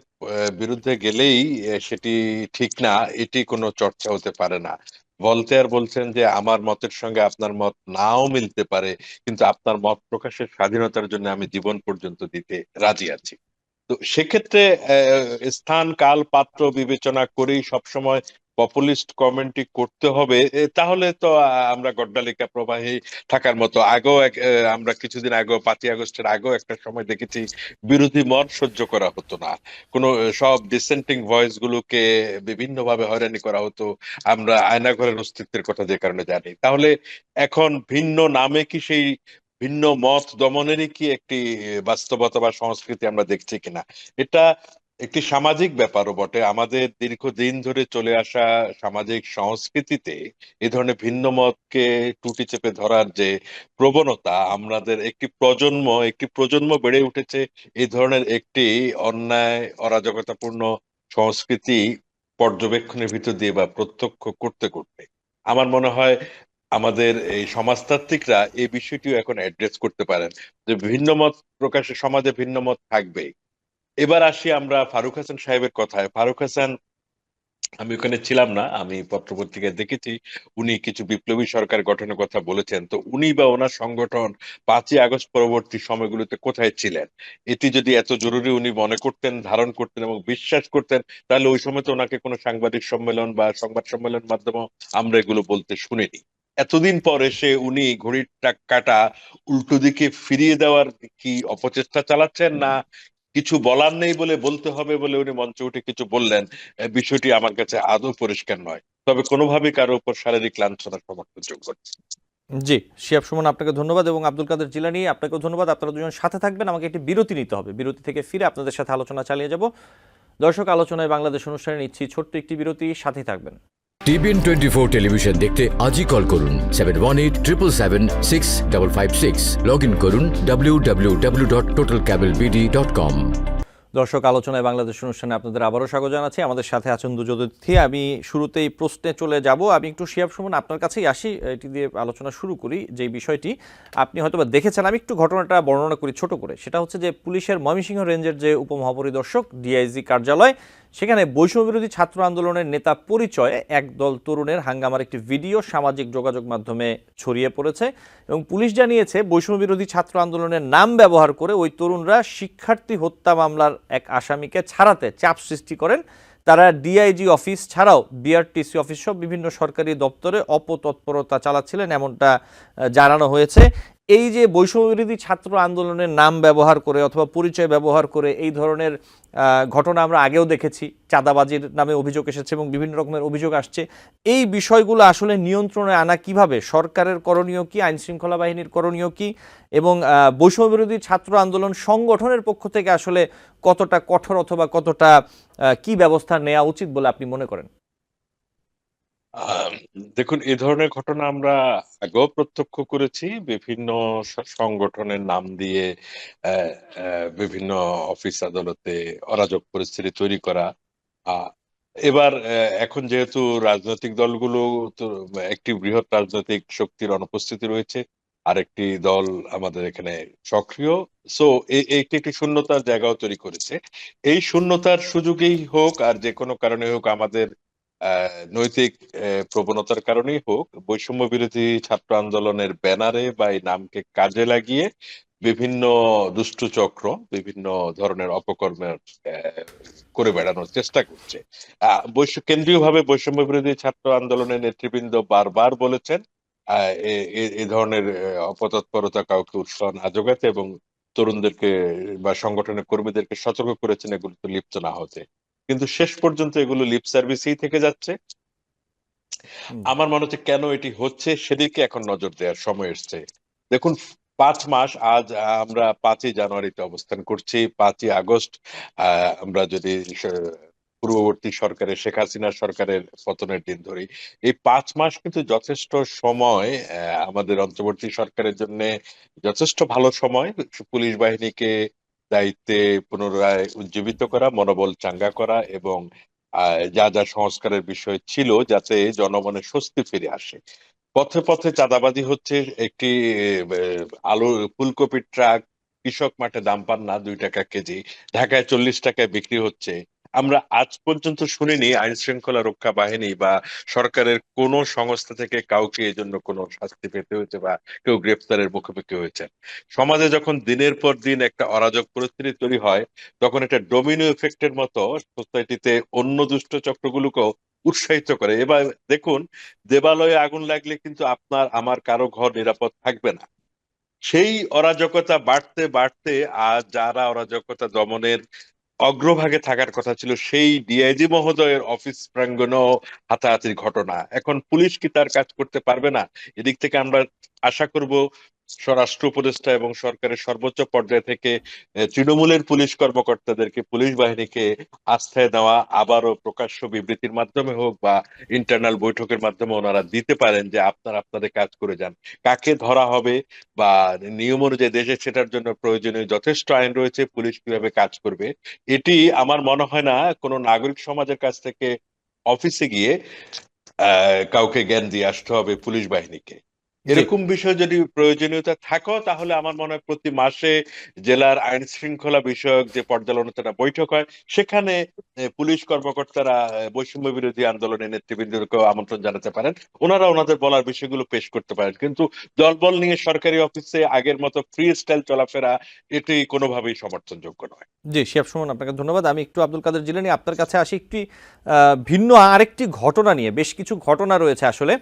বিরুদ্ধে গেলেই সেটি ঠিক না, এটি কোনো চর্চা হতে পারে না। ভলতেয়ার বলছেন যে আমার মতের সঙ্গে আপনার মত নাও মিলতে পারে, কিন্তু আপনার মত প্রকাশের স্বাধীনতার জন্য আমি জীবন পর্যন্ত দিতে রাজি আছি। তো সেক্ষেত্রে স্থান কাল পাত্র বিবেচনা করেই সবসময় পপুলিস্ট কমেন্টই করতে হবে, তাহলে তো আমরা গড্ডালিকা প্রবাহী থাকার মতো। আগেও আমরা কিছুদিন আগেও 5ই আগস্টের আগেও একটা সময় দেখেছি বিরোধী মত সহ্য করা হতো না, কোনো সব ডিসেন্টিং ভয়েস গুলোকে বিভিন্ন ভাবে হয়রানি করা হতো। আমরা আয়নাঘরের অস্তিত্বের কথা যে কারণে জানি। তাহলে এখন ভিন্ন নামে কি সেই ভিন্ন মত দমনেরই কি একটি বাস্তবতা বা সংস্কৃতি আমরা দেখছি কিনা? এটা একটি সামাজিক ব্যাপারও বটে। আমাদের দীর্ঘদিন ধরে চলে আসা সামাজিক সংস্কৃতিতে এই ধরনের ভিন্ন মতকে টুটি চেপে ধরার যে প্রবণতা, আমাদের একটি প্রজন্ম বেড়ে উঠেছে এই ধরনের একটি অন্যায় অরাজকতাপূর্ণ সংস্কৃতি পর্যবেক্ষণের ভিতর দিয়ে বা প্রত্যক্ষ করতে করতে। আমার মনে হয় আমাদের এই সমাজতাত্ত্বিকরা এই বিষয়টিও এখন অ্যাড্রেস করতে পারেন, যে ভিন্ন মত প্রকাশে সমাজে ভিন্ন মত থাকবে। এবার আসি আমরা ফারুক হাসান সাহেবের কথায়। ফারুক হাসান আমি ওখানে ছিলাম না, আমি পত্রপত্রিকায় দেখেছি উনি কিছু বিপ্লবী সরকার গঠনের কথা বলেছেন। তো উনি বা ওনার সংগঠন 5ই আগস্ট পরবর্তী সময়গুলোতে কোথায় ছিলেন? এটি যদি এত জরুরি উনি মনে করতেন, ধারণ করতেন এবং বিশ্বাস করতেন, তাহলে ওই সময় তো ওনাকে কোনো সাংবাদিক সম্মেলন বা সংবাদ সম্মেলনের মাধ্যমে আমরা এগুলো বলতে শুনিনি। এতদিন পর এসে উনি ঘড়ির কাঁটা উল্টো দিকে ফিরিয়ে দেওয়ার কি অপচেষ্টা চালাচ্ছেন, না কিছু বলার নেই বলে বলতে হবে বলে উনি মঞ্চে উঠে কিছু বললেন? বিষয়টি আমার কাছে আদৌ পরিষ্কার নয়। তবে কোনোভাবেই কারো উপর শারীরিক লাঞ্ছনার সমর্থনযোগ্য নয়। জি, শিহাব সুমন আপনাকে ধন্যবাদ এবং আব্দুল কাদের জিলানী আপনাকেও ধন্যবাদ। আপনারা দুজন সাথে থাকবেন, আমাকে একটি বিরতি নিতে হবে। বিরতি থেকে ফিরে আপনাদের সাথে আলোচনা চালিয়ে যাব। দর্শক, আলোচনায় বাংলাদেশ অনুষ্ঠানে নিচ্ছি ছোট্ট একটি বিরতি, সাথেই থাকবেন। TBN24 টেলিভিশন দেখতে আজই কল করুন 7187776556। লগ ইন করুন www.totalcablebd.com। দর্শক, আলোচনায় বাংলাদেশ অনুষ্ঠানে আপনাদের আবারও স্বাগত জানাচ্ছি। আমাদের সাথে আছেন দুজন অতিথি। আমি শুরুতেই প্রশ্নে চলে যাব। আমি একটু শিহাব সুমন আপনার কাছেই আসি, এটি দিয়ে আলোচনা শুরু করি। যে বিষয়টি আপনি হয়তোবা দেখেছেন, আমি একটু ঘটনাটা বর্ণনা করি ছোট করে। সেটা হচ্ছে যে পুলিশের ময়মনসিংহ রেঞ্জের যে উপমহাপরিদর্শক ডিআইজি কার্যালয়, সেখানে বৈষম্যবিরোধী ছাত্র আন্দোলনের নেতা পরিচয়ে একদল তরুণের হাঙ্গামার একটি ভিডিও সামাজিক যোগাযোগ মাধ্যমে ছড়িয়ে পড়েছে এবং পুলিশ জানিয়েছে বৈষম্যবিরোধী ছাত্র আন্দোলনের নাম ব্যবহার করে ওই তরুণরা শিক্ষার্থী হত্যা মামলার এক আসামিকে ছাড়াতে চাপ সৃষ্টি করেন। তারা ডিআইজি অফিস ছাড়াও বিআরটিসি অফিস সহ বিভিন্ন সরকারি দপ্তরে অপতৎপরতা চালাচ্ছিলেন, এমনটা জানানো হয়েছে। এই যে বৈষম্যবিরোধী ছাত্র আন্দোলনের নাম ব্যবহার করে অথবা পরিচয় ব্যবহার করে এই ধরনের ঘটনা আমরা আগেও দেখেছি। চাঁদাবাজির নামে অভিযোগ এসেছে এবং বিভিন্ন রকমের অভিযোগ আসছে। এই বিষয়গুলো আসলে নিয়ন্ত্রণে আনা কিভাবে? সরকারের করণীয় কি, আইন শৃঙ্খলা বাহিনীর করণীয় কি, এবং বৈষম্যবিরোধী ছাত্র আন্দোলন সংগঠনের পক্ষ থেকে আসলে কতটা কঠোর অথবা কতটা কি ব্যবস্থা নেওয়া উচিত বলে আপনি মনে করেন? আহ, দেখুন, এ ধরনের ঘটনা আমরা আগেও প্রত্যক্ষ করেছি। বিভিন্ন সংগঠনের নাম দিয়ে আহ, বিভিন্ন অফিস আদালতে অরাজক পরিস্থিতি তৈরি করা। আহ, এবার এখন যেহেতু রাজনৈতিক দলগুলো তো, একটি বৃহৎ রাজনৈতিক শক্তির অনুপস্থিতি রয়েছে, আরেকটি দল আমাদের এখানে সক্রিয়। সো এইটি একটি শূন্যতার জায়গাও তৈরি করেছে। এই শূন্যতার সুযোগেই হোক আর যে কোনো কারণে হোক, আমাদের নৈতিক প্রবণতার কারণেই হোক, বৈষম্য বিরোধী ছাত্র আন্দোলনের ব্যানারে বা এই নামকে কাজে লাগিয়ে বিভিন্ন দুষ্টু চক্র বিভিন্ন ধরনের অপকর্মের আহ, করে বেড়ানোর চেষ্টা করছে। কেন্দ্রীয়ভাবে বৈষম্য বিরোধী ছাত্র আন্দোলনের নেতৃবৃন্দ বারবার বলেছেন এ ধরনের অপতৎপরতা কাউকে উৎসাহ না যোগাতে, এবং তরুণদেরকে বা সংগঠনের কর্মীদেরকে সতর্ক করেছেন এগুলোতে লিপ্ত না হতে। কিন্তু শেষ পর্যন্ত এগুলো লিপ সার্ভিসেই থেকে যাচ্ছে। জি। আমার মনে হচ্ছে কেন এটি হচ্ছে সেদিকে এখন নজর দেওয়ার সময় এসছে। দেখুন, 5 মাস আজ, আমরা 5ই জানুয়ারিতে অবস্থান করছি। 5ই আগস্ট আমরা যদি পূর্ববর্তী সরকারের, শেখ হাসিনা সরকারের পতনের দিন ধরি, এই 5 মাস কিন্তু যথেষ্ট সময় আমাদের অন্তর্বর্তী সরকারের জন্য, যথেষ্ট ভালো সময় পুলিশ বাহিনীকে দায়িত্বে পুনরায় উজ্জীবিত করা, মনোবল চাঙ্গা করা এবং যা যা সংস্কারের বিষয় ছিল যাতে জনমনে স্বস্তি ফিরে আসে। পথে পথে চাঁদাবাজি হচ্ছে। একটি আলু ফুলকপির ট্রাক কৃষক মাঠে দাম পান না, 2 টাকা কেজি, ঢাকায় 40 টাকায় বিক্রি হচ্ছে। আমরা আজ পর্যন্ত শুনিনি আইন শৃঙ্খলা রক্ষা বাহিনী বা সরকারের কোনো সংস্থা থেকে কাউকে এজন্য কোনো শাস্তি পেতে হয়েছে বা কেউ গ্রেপ্তারের মুখোমুখি হয়েছে। সমাজে যখন দিনের পর দিন একটা অরাজক পরিস্থিতি তৈরি হয়, তখন একটা ডোমিনো এফেক্টের মতো সোসাইটিতে অন্য দুষ্ট চক্রগুলোকেও উৎসাহিত করে। এবার দেখুন, দেবালয়ে আগুন লাগলে কিন্তু আপনার আমার কারো ঘর নিরাপদ থাকবে না। সেই অরাজকতা বাড়তে বাড়তে আজ যারা অরাজকতা দমনের অগ্রভাগে থাকার কথা ছিল, সেই ডিআইজি মহোদয়ের অফিস প্রাঙ্গণেও হাতাহাতির ঘটনা। এখন পুলিশ কি তার কাজ করতে পারবে না? এদিক থেকে আমরা আশা করব স্বরাষ্ট্র উপদেষ্টা এবং সরকারের সর্বোচ্চ পর্যায় থেকে তৃণমূলের পুলিশ কর্মকর্তাদেরকে, পুলিশ বাহিনীকে আস্থায় দেওয়া, আবারও প্রকাশ্য বিবৃতির মাধ্যমে হোক বা ইন্টারনাল বৈঠকের মাধ্যমে ওনারা দিতে পারেন যে আপনারা আপনাদের কাজ করে যান। কাকে ধরা হবে বা নিয়ম অনুযায়ী দেশে সেটার জন্য প্রয়োজনীয় যথেষ্ট আইন রয়েছে, পুলিশ কিভাবে কাজ করবে, এটি আমার মনে হয় না কোনো নাগরিক সমাজের কাছ থেকে অফিসে গিয়ে কাউকে জ্ঞান দিয়ে আসতে হবে পুলিশ বাহিনীকে। এরকম বিষয় যদি প্রয়োজনীয়তা থাকো, তাহলে আমার মনে হয় প্রতি মাসে জেলার আইন শৃঙ্খলা বিষয়ক যে পর্যালোচনা বৈঠক হয়, সেখানে পুলিশ কর্মকর্তারা বৈষম্য বিরোধী আন্দোলনের নেতৃবৃন্দকেও আমন্ত্রণ জানাতে পারেন। ওনারা ওনাদের বলার বিষয়গুলো পেশ করতে পারেন। কিন্তু দলবল নিয়ে সরকারি অফিসে আগের মতো ফ্রি স্টাইল চলাফেরা এটি কোনোভাবেই সমর্থনযোগ্য নয়। জি, শিহাব সুমন, আপনাকে ধন্যবাদ। আমি একটু আব্দুল কাদের জিলানী আপনার কাছে আসি একটি ভিন্ন আরেকটি ঘটনা নিয়ে। বেশ কিছু ঘটনা রয়েছে আসলে।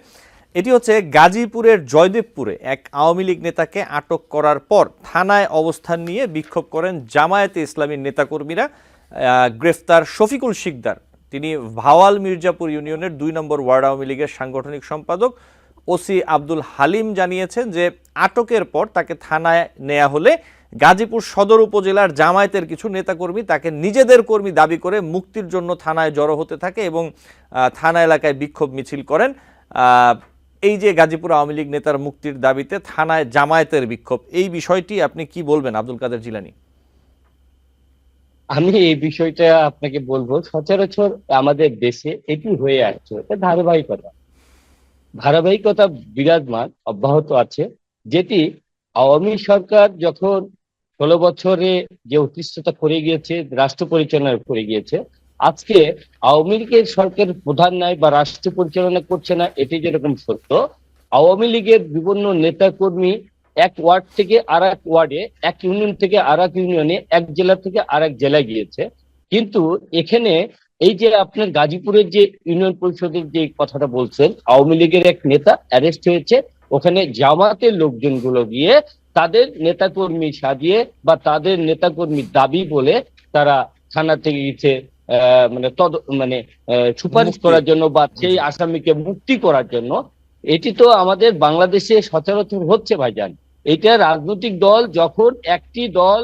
এটি হচ্ছে গাজীপুরের জয়দেবপুরে এক আওয়ামী লীগ নেতাকে আটক করার পর থানায় অবস্থান নিয়ে বিক্ষোভ করেন জামায়াতে ইসলামীর নেতাকর্মীরা। গ্রেফতার শফিকুল শিকদার, তিনি ভাওয়াল মির্জাপুর ইউনিয়নের 2 নম্বর ওয়ার্ড আওয়ামী লীগের সাংগঠনিক সম্পাদক। ওসি আব্দুল হালিম জানিয়েছেন যে আটকের পর তাকে থানায় নেওয়া হলে গাজীপুর সদর উপজেলার জামায়াতের কিছু নেতাকর্মী তাকে নিজেদের কর্মী দাবি করে মুক্তির জন্য থানায় জড়ো হতে থাকে এবং থানা এলাকায় বিক্ষোভ মিছিল করেন। এই যে গাজীপুর আওয়ামী লীগ নেতার মুক্তির দাবিতে থানায় জামায়াতের বিক্ষোভ, এই বিষয়টি আপনি কি বলবেন আব্দুল কাদের জিলানী? আমি এই বিষয়টা আপনাকে বলবো, সচরাচর আমাদের দেশে এটি হয়ে আসছে, এটা ধারাবাহিকতা বিরাজমান অব্যাহত আছে, যেটি আওয়ামী সরকার যখন 16 বছরে যে উৎকৃষ্টতা করে গিয়েছে, রাষ্ট্র পরিচালনা করে গিয়েছে, আজকে আওয়ামী লীগের সরকার প্রধান নাই বা রাষ্ট্র পরিচালনা করছে না, এটি যেরকম সত্য, আওয়ামী লীগের বিভিন্ন নেতা কর্মী এক ওয়ার্ড থেকে আর এক ওয়ার্ডে, এক ইউনিয়ন থেকে আর এক ইউনিয়নে, এক জেলা থেকে আর এক জেলায় গিয়েছে। কিন্তু এখানে এই যে আপনার গাজীপুরের যে ইউনিয়ন পরিষদের যে কথাটা বলছেন, আওয়ামী লীগের এক নেতা অ্যারেস্ট হয়েছে, ওখানে জামাতের লোকজনগুলো গিয়ে তাদের নেতাকর্মী সাজিয়ে বা তাদের নেতাকর্মী দাবি বলে তারা থানা থেকে গেছে সুপারিশ করার জন্য বা সেই আসামিকে মুক্তি করার জন্য। এটি তো আমাদের বাংলাদেশে সচরাচর হচ্ছে ভাইজান। এটা রাজনৈতিক দল যখন একটি দল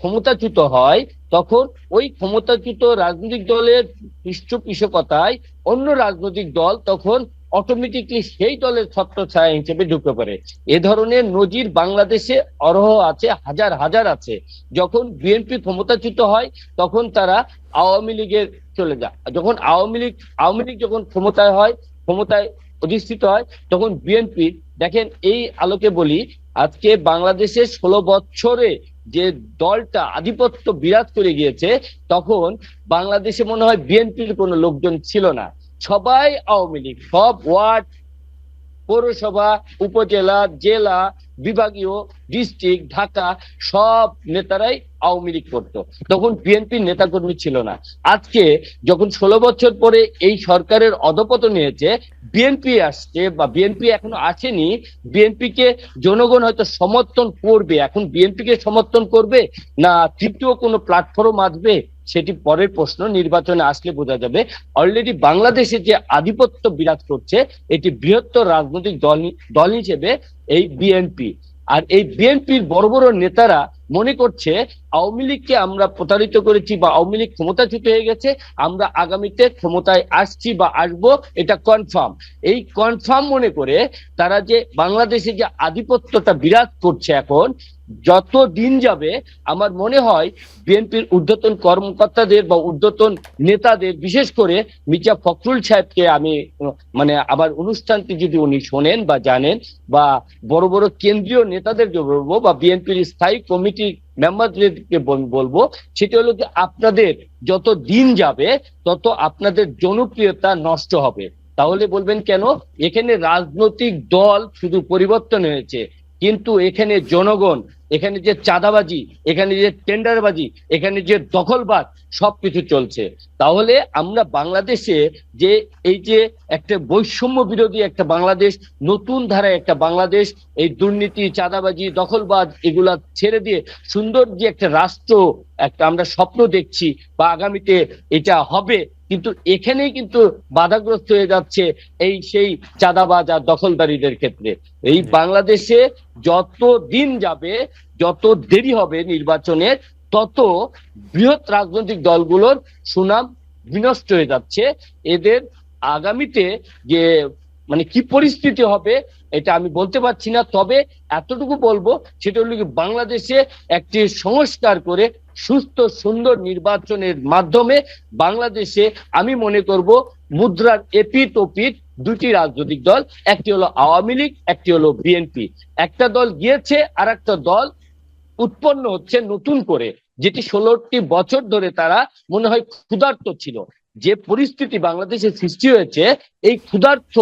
ক্ষমতাচ্যুত হয়, তখন ওই ক্ষমতাচ্যুত রাজনৈতিক দলের পৃষ্ঠপোষকতায় অন্য রাজনৈতিক দল তখন অটোমেটিকলি সেই দলের ছত্রছায়া হিসেবে ঢুকে পড়ে। এ ধরনের নজির বাংলাদেশে অরহ আছে, হাজার হাজার আছে। যখন বিএনপি ক্ষমতাচ্যুত হয় তখন তারা আওয়ামী লীগের চলে যায়, যখন আওয়ামী লীগ যখন ক্ষমতায় অধিষ্ঠিত হয়, তখন বিএনপি, দেখেন এই আলোকে বলি, আজকে বাংলাদেশের 16 বছরে যে দলটা আধিপত্য বিরাজ করে গিয়েছে, তখন বাংলাদেশে মনে হয় বিএনপির কোনো লোকজন ছিল না, সবাই আওয়ামী লীগ। সব ওয়ার্ড, পৌরসভা, উপজেলা, জেলা, বিভাগীয়, ডিস্ট্রিক্ট, ঢাকা, সব নেতারাই আওয়ামী লীগ করতো, তখন বিএনপির নেতাকর্মী ছিল না। আজকে যখন 16 বছর পরে এই সরকারের অধপতন হয়েছে, বিএনপি আসছে বা বিএনপি এখনো আসেনি, বিএনপি কে জনগণ হয়তো সমর্থন করবে। এখন বিএনপি কে সমর্থন করবে না তৃতীয় কোনো প্ল্যাটফর্ম আসবে, সেটি পরের প্রশ্ন, নির্বাচনে আসলে বোঝা যাবে। অলরেডি বাংলাদেশে যে আধিপত্য বিরাজ করছে, এটি বৃহত্তর রাজনৈতিক দল হিসেবে এই বিএনপি। আর এই বিএনপির বড় বড় নেতারা মনে করছে আওয়ামী লীগকে আমরা প্রতারিত করেছি বা আওয়ামী লীগ ক্ষমতাচ্যুত হয়ে গেছে, আমরা আগামীতে ক্ষমতায় আসছি বা আসবো, এটা কনফার্ম। এই কনফার্ম মনে করে তারা যে বাংলাদেশে যে আধিপত্যটা বিরাজ করছে, এখন যত দিন যাবে আমার মনে হয় বিএনপির ঊর্ধ্বতন কর্মকর্তাদের বা ঊর্ধ্বতন নেতাদের, বিশেষ করে মির্জা ফখরুল সাহেবকে আমি আবার অনুষ্ঠানটি যদি উনি শোনেন বা জানেন, বা বড় বড় কেন্দ্রীয় নেতাদেরকে বলবো বা বিএনপির স্থায়ী কমিটি মেম্বারদেরকে বলবো, সেটা হলো যে আপনাদের যত দিন যাবে তত আপনাদের জনপ্রিয়তা নষ্ট হবে। তাহলে বলবেন কেন? এখানে রাজনৈতিক দল শুধু পরিবর্তন হয়েছে, কিন্তু এখানে জনগণ, এখানে যে চাঁদাবাজি, এখানে যে টেন্ডারবাজি, এখানে যে দখলবাজ, সবকিছু চলছে। তাহলে আমরা বাংলাদেশে যে এই যে একটা বৈষম্য বিরোধী একটা বাংলাদেশ, নতুন ধারায় একটা বাংলাদেশ, এই দুর্নীতি, চাঁদাবাজি, দখলবাজ এগুলা ছেড়ে দিয়ে সুন্দর যে একটা রাষ্ট্র একটা আমরা স্বপ্ন দেখছি বা আগামীতে এটা হবে, কিন্তু এখানেই কিন্তু বাধাগ্রস্ত হয়ে যাচ্ছে এই সেই চাঁদাবাজ আর দখলদারীদের ক্ষেত্রে। এই বাংলাদেশে যত দিন যাবে, যত দেরি হবে নির্বাচনের, তত বৃহৎ রাজনৈতিক দলগুলোর সুনাম বিনষ্ট হয়ে যাচ্ছে। এদের আগামীতে যে কি পরিস্থিতি হবে এটা আমি বলতে পারছি না, তবে এতটুকু বলবো, সেটা হলো কি, বাংলাদেশে একটি সংস্কার করে সুস্থ সুন্দর নির্বাচনের মাধ্যমে বাংলাদেশে আমি মনে করব মুদ্রার এপিঠ ওপিঠ দুটি রাজনৈতিক দল, একটি হলো আওয়ামী লীগ, একটি হলো বিএনপি। একটা দল গিয়েছে, আর একটা দল উৎপন্ন হচ্ছে নতুন করে, যেটি 16টি বছর ধরে তারা মনে হয় ক্ষুধার্ত ছিল। যে পরিস্থিতি বাংলাদেশে সৃষ্টি হয়েছে, এই ক্ষুধার্ত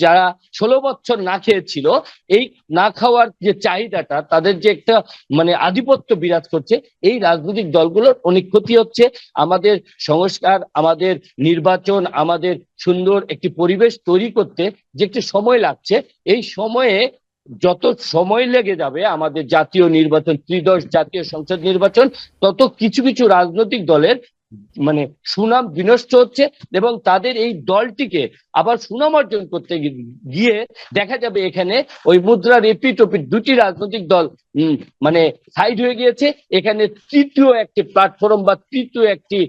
যারা 16 বছর না খেয়েছিল, এই না খাওয়ার যে চাহিদাটা, তাদের যে একটা মানে আধিপত্য বিরাজ করছে, এই রাজনৈতিক দলগুলোর অনেক ক্ষতি হচ্ছে। আমাদের সংস্কার, আমাদের নির্বাচন, আমাদের সুন্দর একটি পরিবেশ তৈরি করতে যে একটি সময় লাগছে, এই সময়ে যত সময় লেগে যাবে আমাদের জাতীয় নির্বাচন, ত্রিদশ জাতীয় সংসদ নির্বাচন, তত কিছু কিছু রাজনৈতিক দলের মানে সুনাম বিনষ্ট হচ্ছে, এবং তাদের এই দলটিকে আবার সুনাম অর্জন করতে গিয়ে দেখা যাবে এখানে ওই মুদ্রার এপিঠ ওপিঠ দুটি রাজনৈতিক দল মানে সাইড হয়ে গিয়েছে। এখানে তৃতীয় একটি প্ল্যাটফর্ম বা তৃতীয় একটি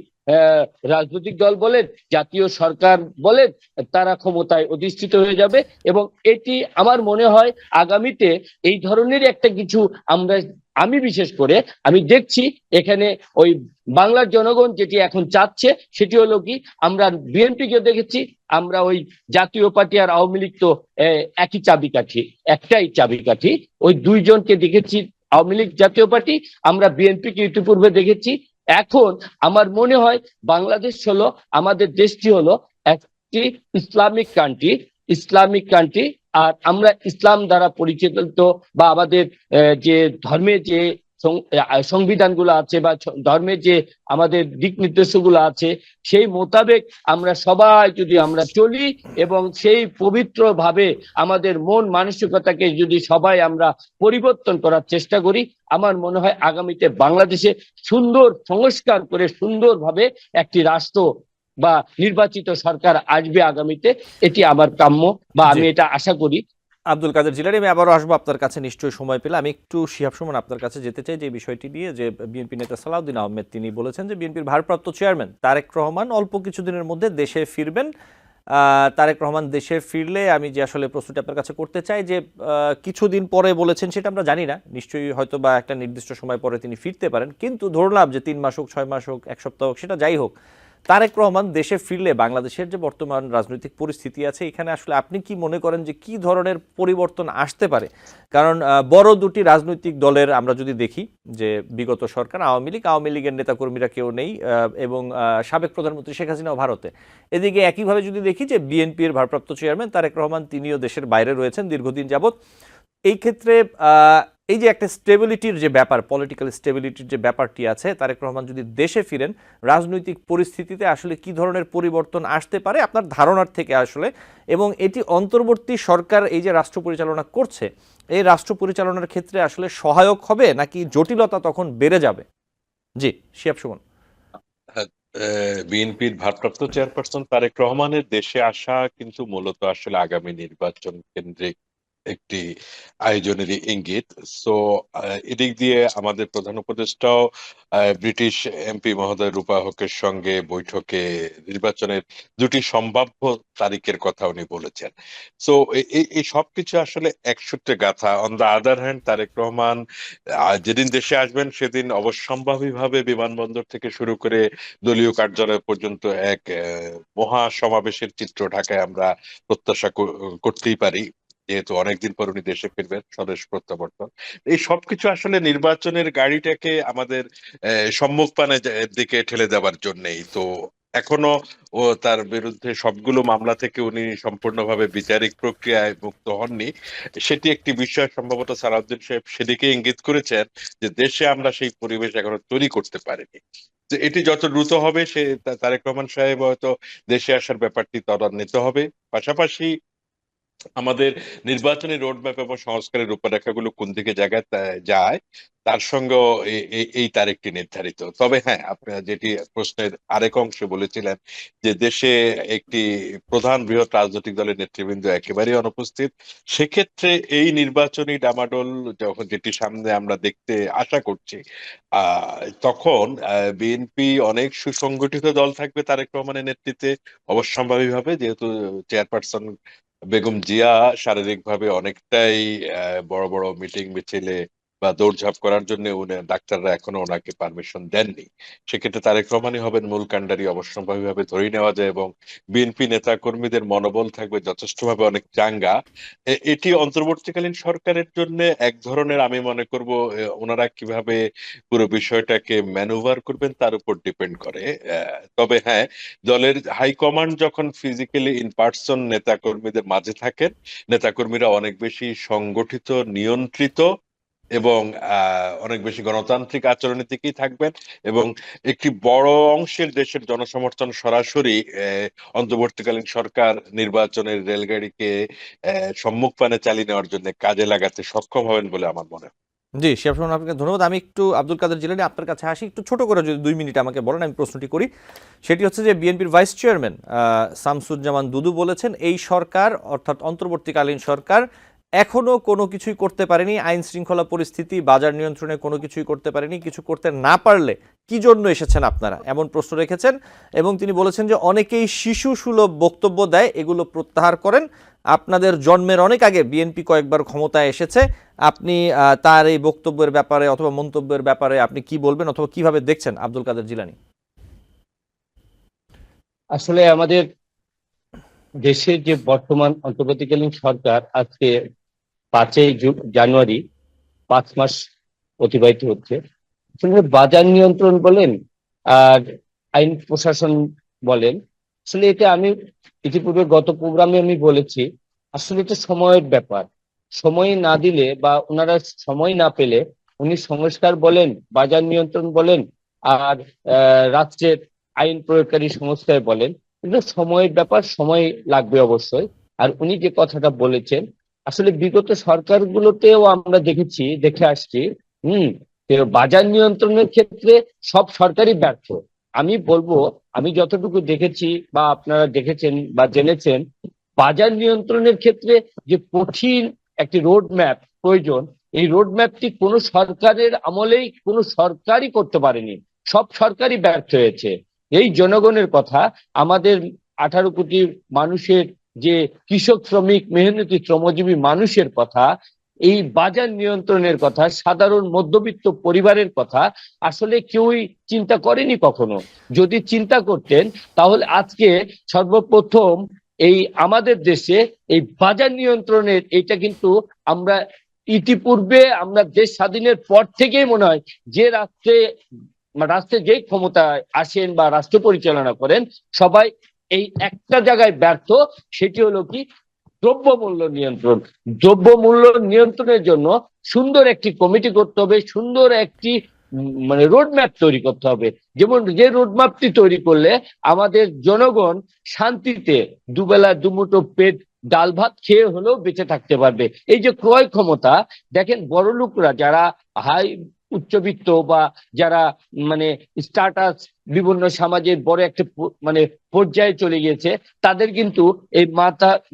রাজনৈতিক দল বলেন, জাতীয় সরকার বলেন, তারা ক্ষমতায় অধিষ্ঠিত হয়ে যাবে। এবং এটি আমার মনে হয় আগামীতে এই ধরনের একটা কিছু আমি বিশেষ করে আমি দেখছি এখানে ওই বাংলার জনগণ যেটি এখন চাচ্ছে সেটি হলো কি, আমরা বিএনপি কে দেখেছি, আমরা ওই জাতীয় পার্টি আর আওয়ামী লীগ তো একই চাবিকাঠি, একটাই চাবিকাঠি, ওই দুইজনকে দেখেছি, আওয়ামী লীগ জাতীয় পার্টি, আমরা বিএনপি কে ইতিপূর্বে দেখেছি। এখন আমার মনে হয় বাংলাদেশ হলো, আমাদের দেশটি হলো একটি ইসলামিক কান্ট্রি, আর আমরা ইসলাম দ্বারা পরিচালিত, বা আমাদের যে ধর্মের যে সংবিধানগুলো আছে বা ধর্মের যে আমাদের দিক নির্দেশগুলো আছে, সেই মোতাবেক আমরা সবাই যদি আমরা চলি এবং সেই পবিত্র ভাবে আমাদের মন মানসিকতাকে যদি সবাই আমরা পরিবর্তন করার চেষ্টা করি, আমার মনে হয় আগামীতে বাংলাদেশে সুন্দর সংস্কার করে সুন্দরভাবে একটি রাষ্ট্র বা নির্বাচিত সরকার আসবে আগামীতে। এটি আমার কাম্য, বা আমি এটা আশা করি। আব্দুল কাদের জিলানী, আমি আবারও আসবো আপনার কাছে নিশ্চয়ই সময় পেলে। আমি একটু শিহাব সুমন আপনার কাছে যেতে চাই যে বিষয়টি নিয়ে, যে বিএনপি নেতা সালাউদ্দিন আহমেদ তিনি বলেছেন যে বিএনপির ভারপ্রাপ্ত চেয়ারম্যান তারেক রহমান অল্প কিছুদিনের মধ্যে দেশে ফিরবেন। তারেক রহমান দেশে ফিরলে আমি যে আসলে প্রশ্নটি আপনার কাছে করতে চাই যে কিছুদিন পরে বলেছেন সেটা আমরা জানি না, নিশ্চয়ই হয়তো বা একটা নির্দিষ্ট সময় পরে তিনি ফিরতে পারেন, কিন্তু ধরলাম যে 3 মাস হোক, 6 মাস হোক, 1 সপ্তাহ হোক, সেটা যাই হোক, তারেক রহমান দেশে ফিরলে বাংলাদেশের যে বর্তমান রাজনৈতিক পরিস্থিতি আছে, এখানে আসলে আপনি কি মনে করেন যে কি ধরনের পরিবর্তন আসতে পারে? কারণ বড় দুটি রাজনৈতিক দলের আমরা যদি দেখি যে বিগত সরকার আওয়ামী লীগের নেতাকর্মীরা কেউ নেই, এবং সাবেক প্রধানমন্ত্রী শেখ হাসিনাও ভারতে। এদিকে একইভাবে যদি দেখি যে বিএনপির ভারপ্রাপ্ত চেয়ারম্যান তারেক রহমান তিনিও দেশের বাইরে রয়েছেন দীর্ঘদিন যাবৎ। এই ক্ষেত্রে এই যে একটা স্টেবিলিটির যে ব্যাপার, পলিটিক্যাল স্টেবিলিটির যে ব্যাপারটি আছে, তারেক রহমান যদি দেশে ফিরেন, রাজনৈতিক পরিস্থিতিতে আসলে কি ধরনের পরিবর্তন আসতে পারে আপনার ধারণার থেকে আসলে, এবং এটি অন্তর্বর্তী সরকার এই যে রাষ্ট্র পরিচালনা করছে, এই রাষ্ট্র পরিচালনার ক্ষেত্রে আসলে সহায়ক হবে নাকি জটিলতা তখন বেড়ে যাবে? জি, শিহাব সুমন। বিএনপির ভারপ্রাপ্ত চেয়ারপারসন তারেক রহমানের দেশে আসা কিন্তু মূলত আসলে আগামী নির্বাচন কেন্দ্রিক একটি আয়োজনেরই ইঙ্গিত। সো এদিক দিয়ে আমাদের প্রধান উপদেষ্টাও ব্রিটিশ এমপি মহোদয় রূপা হকের সঙ্গে বৈঠকে নির্বাচনের দুটি সম্ভাব্য তারিখের কথা উনি বলেছেন। সো এই সবকিছু আসলে এক সূত্রে গাঁথা। On the other hand, Tarek Rahman যেদিন দেশে আসবেন সেদিন অবশ্যম্ভাবীভাবে বিমানবন্দর থেকে শুরু করে দলীয় কার্যালয় পর্যন্ত এক মহা সমাবেশের চিত্র ঢাকায় আমরা প্রত্যাশা করতেই পারি, যেহেতু অনেকদিন পর উনি দেশে ফিরবেন, স্বদেশ প্রত্যাবর্তন। এই সবকিছু আসলে নির্বাচনের গাড়িটাকে আমাদের সম্মুখপানে দিকে ঠেলে দেওয়ার জন্যই তো। এখনো তার বিরুদ্ধে সবগুলো মামলা থেকে উনি সম্পূর্ণভাবে বিচারিক প্রক্রিয়ায় মুক্ত হননি। সেটি একটি বিষয়, সম্ভবত সালাউদ্দিন সাহেব সেদিকে ইঙ্গিত করেছেন যে দেশে আমরা সেই পরিবেশ এখনো তৈরি করতে পারিনি। তো এটি যত দ্রুত হবে, সে তারেক রহমান সাহেব হয়তো দেশে আসার ব্যাপারটি ত্বরান্বিত হবে। পাশাপাশি আমাদের নির্বাচনী রোডম্যাপ এবং সংস্কারের রূপরেখাগুলো কোন দিকে জায়গায় যায়, তার সঙ্গেও এই তারিখটি নির্ধারিত। তবে হ্যাঁ, আপনারা যেটি প্রশ্নের আরেক অংশে বলেছিলেন যে দেশে একটি প্রধান বৃহৎ রাজনৈতিক দলের নেতৃবৃন্দ একেবারেই অনুপস্থিত, সেক্ষেত্রে এই নির্বাচনী ডামাডোল যখন যেটি সামনে আমরা দেখতে আশা করছি, তখন বিএনপি অনেক সুসংগঠিত দল থাকবে তারেক রহমানের নেতৃত্বে, অবশ্যম্ভাবীভাবে, যেহেতু চেয়ারপারসন বেগম জিয়া শারীরিকভাবে অনেকটাই বড় বড় মিটিং মিছিলে বা দৌড়ঝাঁপ করার জন্য ডাক্তাররা এখনো ওনাকে পারমিশন দেননি। সেক্ষেত্রে তারেক রহমানই হবেন মূল কাণ্ডারি, অবশ্যম্ভাবীভাবে ধরেই নেওয়া যায়, এবং বিএনপি নেতা কর্মীদের মনোবল থাকবে যথেষ্টভাবে অনেক চাঙ্গা। এটি অন্তর্বর্তীকালীন সরকারের জন্য এক ধরনের, আমি মনে করব ওনারা কিভাবে পুরো বিষয়টাকে ম্যানুভার করবেন তার উপর ডিপেন্ড করে। তবে হ্যাঁ, দলের হাইকমান্ড যখন ফিজিক্যালি ইন পার্সন নেতা কর্মীদের মাঝে থাকেন, নেতাকর্মীরা অনেক বেশি সংগঠিত, নিয়ন্ত্রিত এবং অনেক বেশি গণতান্ত্রিক আচরণের দিকেই থাকবেন, এবং একটি বড় অংশের দেশের জনসমর্থন সরাসরি অন্তর্বর্তীকালীন সরকার নির্বাচনের রেলগাড়িকে সম্মুখপানে চালিয়ে নেওয়ার জন্য কাজে লাগাতে সক্ষম হবেন বলে আমার মনে হয়। জি, শিহাব সুমন, আপনাকে ধন্যবাদ। আমি একটু আব্দুল কাদের জিলানী আপনার কাছে আসি, একটু ছোট করে যদি 2 মিনিট আমাকে বলেন আমি প্রশ্নটি করি। সেটি হচ্ছে যে বিএনপির ভাইস চেয়ারম্যান শামসুজ্জামান দুদু বলেছেন এই সরকার অর্থাৎ অন্তর্বর্তীকালীন সরকার এখনো কোনো কিছুই করতে পারেনি, আইন শৃঙ্খলা পরিস্থিতি, বাজার নিয়ন্ত্রণে কোনো কিছুই করতে পারেনি। কিছু করতে না পারলে কি জন্য এসেছেন আপনারা, এমন প্রশ্ন রেখেছেন। এবং তিনি বলেছেন যে অনেকেই শিশু সুলভ বক্তব্য দেয়, এগুলো প্রত্যাহার করেন। আপনাদের জন্মের অনেক আগে বিএনপি কয়েকবার ক্ষমতায় এসেছে, আপনি তার এই বক্তব্যের ব্যাপারে অথবা মন্তব্যের ব্যাপারে আপনি কি বলবেন অথবা কিভাবে দেখছেন আব্দুল কাদের জিলানী? আসলে আমাদের দেশের যে বর্তমান অন্তর্বর্তীকালীন সরকার আজকে 5 জানুয়ারি 5 মাস অতিবাহিত হচ্ছে। আসলে বাজার নিয়ন্ত্রণ বলেন আর আইন প্রশাসন বলেন, আসলে এটা আমি ইতিপূর্বে গত প্রোগ্রামে আমি বলেছি, আসলে এটা সময়ের ব্যাপার। সময় না দিলে বা ওনারা সময় না পেলে উনি সংস্কার বলেন, বাজার নিয়ন্ত্রণ বলেন আর রাষ্ট্রের আইন প্রয়োগকারী সংস্থায় বলেন, এগুলো সময়ের ব্যাপার, সময় লাগবে অবশ্যই। আর উনি যে কথাটা বলেছেন, আসলে বিগত সরকারগুলোতেও আমরা দেখে আসছি। হুম বাজার নিয়ন্ত্রণের ক্ষেত্রে সব সরকারই ব্যর্থ। আমি বলবো, আমি যতটুকু দেখেছি বা আপনারা দেখেছেন বা জেনেছেন, বাজার নিয়ন্ত্রণের ক্ষেত্রে যে কঠিন একটি রোড ম্যাপ প্রয়োজন, এই রোড ম্যাপটি কোনো সরকারের আমলেই কোনো সরকারই করতে পারেনি, সব সরকারই ব্যর্থ হয়েছে। এই জনগণের কথা, আমাদের 18 কোটি মানুষের, যে কৃষক শ্রমিক মেহনতি শ্রমজীবী মানুষের কথা, এই বাজার নিয়ন্ত্রণের কথা, সাধারণ মধ্যবিত্ত পরিবারের কথা আসলে কেউই চিন্তা করেনি কখনো। যদি চিন্তা করতেন তাহলে আজকে সর্বপ্রথম এই আমাদের দেশে এই বাজার নিয়ন্ত্রণের এটা কিন্তু আমরা ইতিপূর্বে আমরা দেশ স্বাধীনের পর থেকেই মনে হয় যে রাষ্ট্রে যেই ক্ষমতায় আসেন বা রাষ্ট্র পরিচালনা করেন সবাই এই একটা জায়গায় ব্যর্থ, সেটি হলো কি দ্রব্যমূল্য নিয়ন্ত্রণ। দ্রব্যমূল্য নিয়ন্ত্রণের জন্য সুন্দর একটি কমিটি করতে হবে, সুন্দর একটি মানে রোডম্যাপ তৈরি করতে হবে। যেমন যে রোডম্যাপটি তৈরি করলে আমাদের জনগণ শান্তিতে দুবেলা দুমুঠো পেট ডাল ভাত খেয়ে হলেও বেঁচে থাকতে পারবে। এই যে ক্রয় ক্ষমতা, দেখেন বড় লোকরা যারা হাই উচ্চবিত্ত বা যারা মানে স্ট্যাটাস বিভিন্ন সমাজের বড় একটা মানে পর্যায়ে চলে গিয়েছে, তাদের কিন্তু এই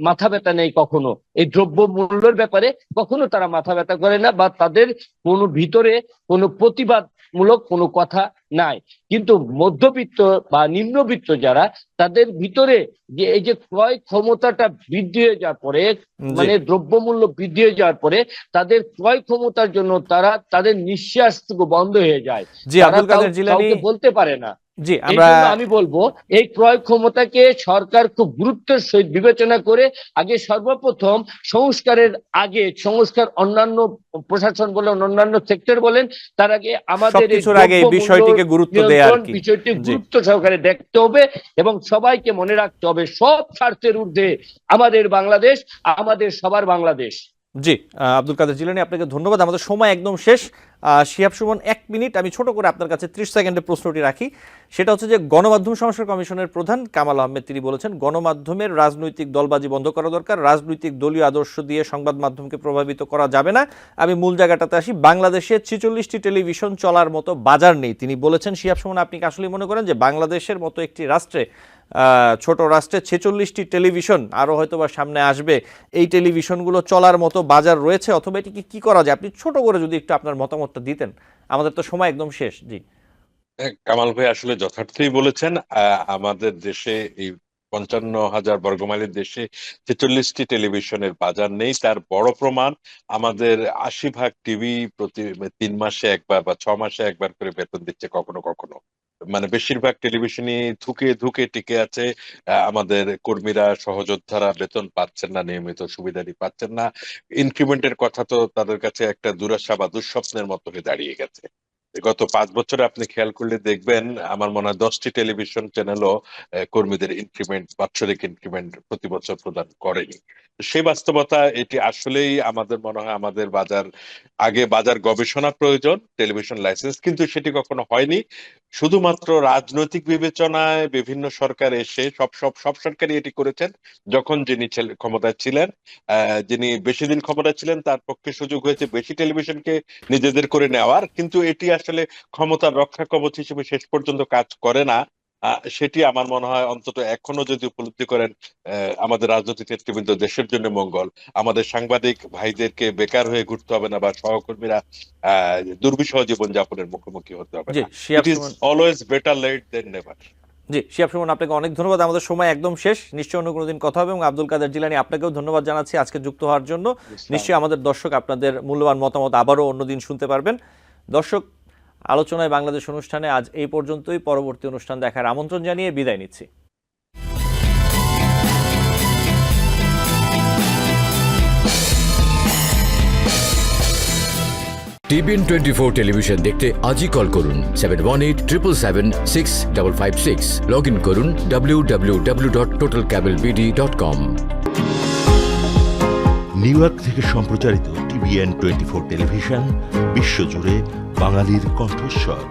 মাথা ব্যথা নেই কখনো, এই দ্রব্য মূল্যের ব্যাপারে কখনো তারা মাথা ব্যথা করে না, বা তাদের কোনো ভিতরে কোনো প্রতিবাদমূলক কোনো কথা নাই। কিন্তু মধ্যবিত্ত বা নিম্নবিত্ত যারা, তাদের ভিতরে যে এই যে ক্রয় ক্ষমতাটা বৃদ্ধি হয়ে যাওয়ার পরে, মানে দ্রব্যমূল্য বৃদ্ধি হয়ে যাওয়ার পরে তাদের ক্রয় ক্ষমতার জন্য তাদের নিঃশ্বাসটুকু বন্ধ হয়ে যায়, তারা কাউকে বলতে পারে না। আমি বলবো এই ক্রয় ক্ষমতাকে সরকার খুব গুরুত্বের সহিত বিবেচনা করে আগে সর্বপ্রথম সংস্কারের আগে সংস্কার, অন্যান্য প্রশাসন বলেন অন্যান্য সেক্টর বলেন, তার আগে আমাদের বিষয়টিকে গুরুত্ব গুরুত্ব সহকারে দেখতে হবে এবং সবাইকে মনে রাখতে হবে সব স্বার্থের ঊর্ধ্বে আমাদের বাংলাদেশ, আমাদের সবার বাংলাদেশ। জি, আব্দুল কাদের জিলানী, আপনাকে ধন্যবাদ। আমাদের সময় একদম শেষ। শিহাব সুমন, 1 মিনিট আমি ছোট করে আপনার কাছে 30 সেকেন্ডের প্রশ্নটি রাখি। সেটা হচ্ছে যে গণমাধ্যম সংস্কার কমিশনের প্রধান কামাল আহমেদ তিনি বলেছেন গণমাধ্যমের রাজনৈতিক দলবাজি বন্ধ করা দরকার, রাজনৈতিক দলীয় আদর্শ দিয়ে সংবাদ মাধ্যমকে প্রভাবিত করা যাবে না। আমি মূল জায়গাটাতে আসি, বাংলাদেশে 46টি টেলিভিশন চলার মতো বাজার নেই তিনি বলেছেন। শিহাব সুমন, আপনি কি আসলে মনে করেন যে বাংলাদেশের মতো একটি রাষ্ট্রে, ছোট রাষ্ট্রে 46টি টেলিভিশন, আরো হয়তো বা সামনে আসবে, এই টেলিভিশনগুলো চলার মতো বাজার রয়েছে, অথবা এটিকে কি করা যায়? আপনি ছোট করে যদি একটু আপনার মতামতটা দিতেন, আমাদের তো সময় একদম শেষ। জি, কামাল ভাই আসলে যথার্থই বলেছেন। আমাদের দেশে এই 55,000 বর্গমাইলের দেশে 46টি টেলিভিশনের বাজার নেই। তার বড় প্রমাণ আমাদের 80% টিভি প্রতি 3 মাসে একবার বা 6 মাসে একবার করে বেতন দিচ্ছে কখনো কখনো। মানে বেশিরভাগ টেলিভিশনই ধুকে ধুকে টিকে আছে। আমাদের কর্মীরা সহযোদ্ধারা বেতন পাচ্ছেন না, নিয়মিত সুবিধাটি পাচ্ছেন না। ইনক্রিমেন্টের কথা তো তাদের কাছে একটা দুরাশা বা দুঃস্বপ্নের মতো হয়ে দাঁড়িয়ে গেছে। গত 5 বছরে আপনি খেয়াল করলে দেখবেন আমার মনে হয় 10টি টেলিভিশন চ্যানেলও কর্মীদের ইনক্রিমেন্ট, বাৎসরিক ইনক্রিমেন্ট প্রতি বছর প্রদান করেনি। সেই বাস্তবতা, এটি আসলেই আমাদের মনে হয় আমাদের আগে বাজার গবেষণা প্রয়োজন, টেলিভিশন লাইসেন্স কিন্তু সেটি কখনো হয়নি। শুধুমাত্র রাজনৈতিক বিবেচনায় বিভিন্ন সরকার এসে সব সরকারই এটি করেছেন। যখন যিনি ক্ষমতায় ছিলেন, যিনি বেশি দিন ক্ষমতায় ছিলেন, তার পক্ষে সুযোগ হয়েছে বেশি টেলিভিশনকে নিজেদের করে নেওয়ার, কিন্তু এটি আসলে ক্ষমতার রক্ষা কবচ হিসেবে শেষ পর্যন্ত কাজ করে না। সেটি আমার মনে হয় অন্তত এখনো যদি উপলব্ধি করেন আমাদের রাজনৈতিক নেতৃবৃন্দ, দেশের জন্য মঙ্গল। আমাদের সাংবাদিক ভাইদেরকে বেকার হয়ে ঘুরতে হবে না, বা সহকর্মীরা দুর্বিষহ জীবনযাপনের মুখোমুখি হতে হবে জি না। Shihab it is Suman, always better late than never. জি শিহাব সুমন, আপনাকে অনেক ধন্যবাদ। আমাদের সময় একদম শেষ, নিশ্চয়ই অন্য কোনো দিন কথা হবে। এবং আব্দুল কাদের জিলানী, আপনাকেও ধন্যবাদ জানাচ্ছি আজকে যুক্ত হওয়ার জন্য। নিশ্চয়ই আমাদের দর্শক আপনাদের মূল্যবান মতামত আবারও অন্যদিন শুনতে পারবেন। দর্শক, আলোচনায় বাংলাদেশ অনুষ্ঠানে আজ এই পর্যন্তই। পরবর্তী অনুষ্ঠান দেখার আমন্ত্রণ জানিয়ে বিদায় নিচ্ছি। TBN 24 টেলিভিশন দেখতে আজই কল করুন 7187776556। লগ ইন করুন www.totalcablebd.com। নিউ ইয়র্ক থেকে সম্প্রচারিত TBN 24 টেলিভিশন বিশ্বজুড়ে বাঙালির কণ্ঠস্বর।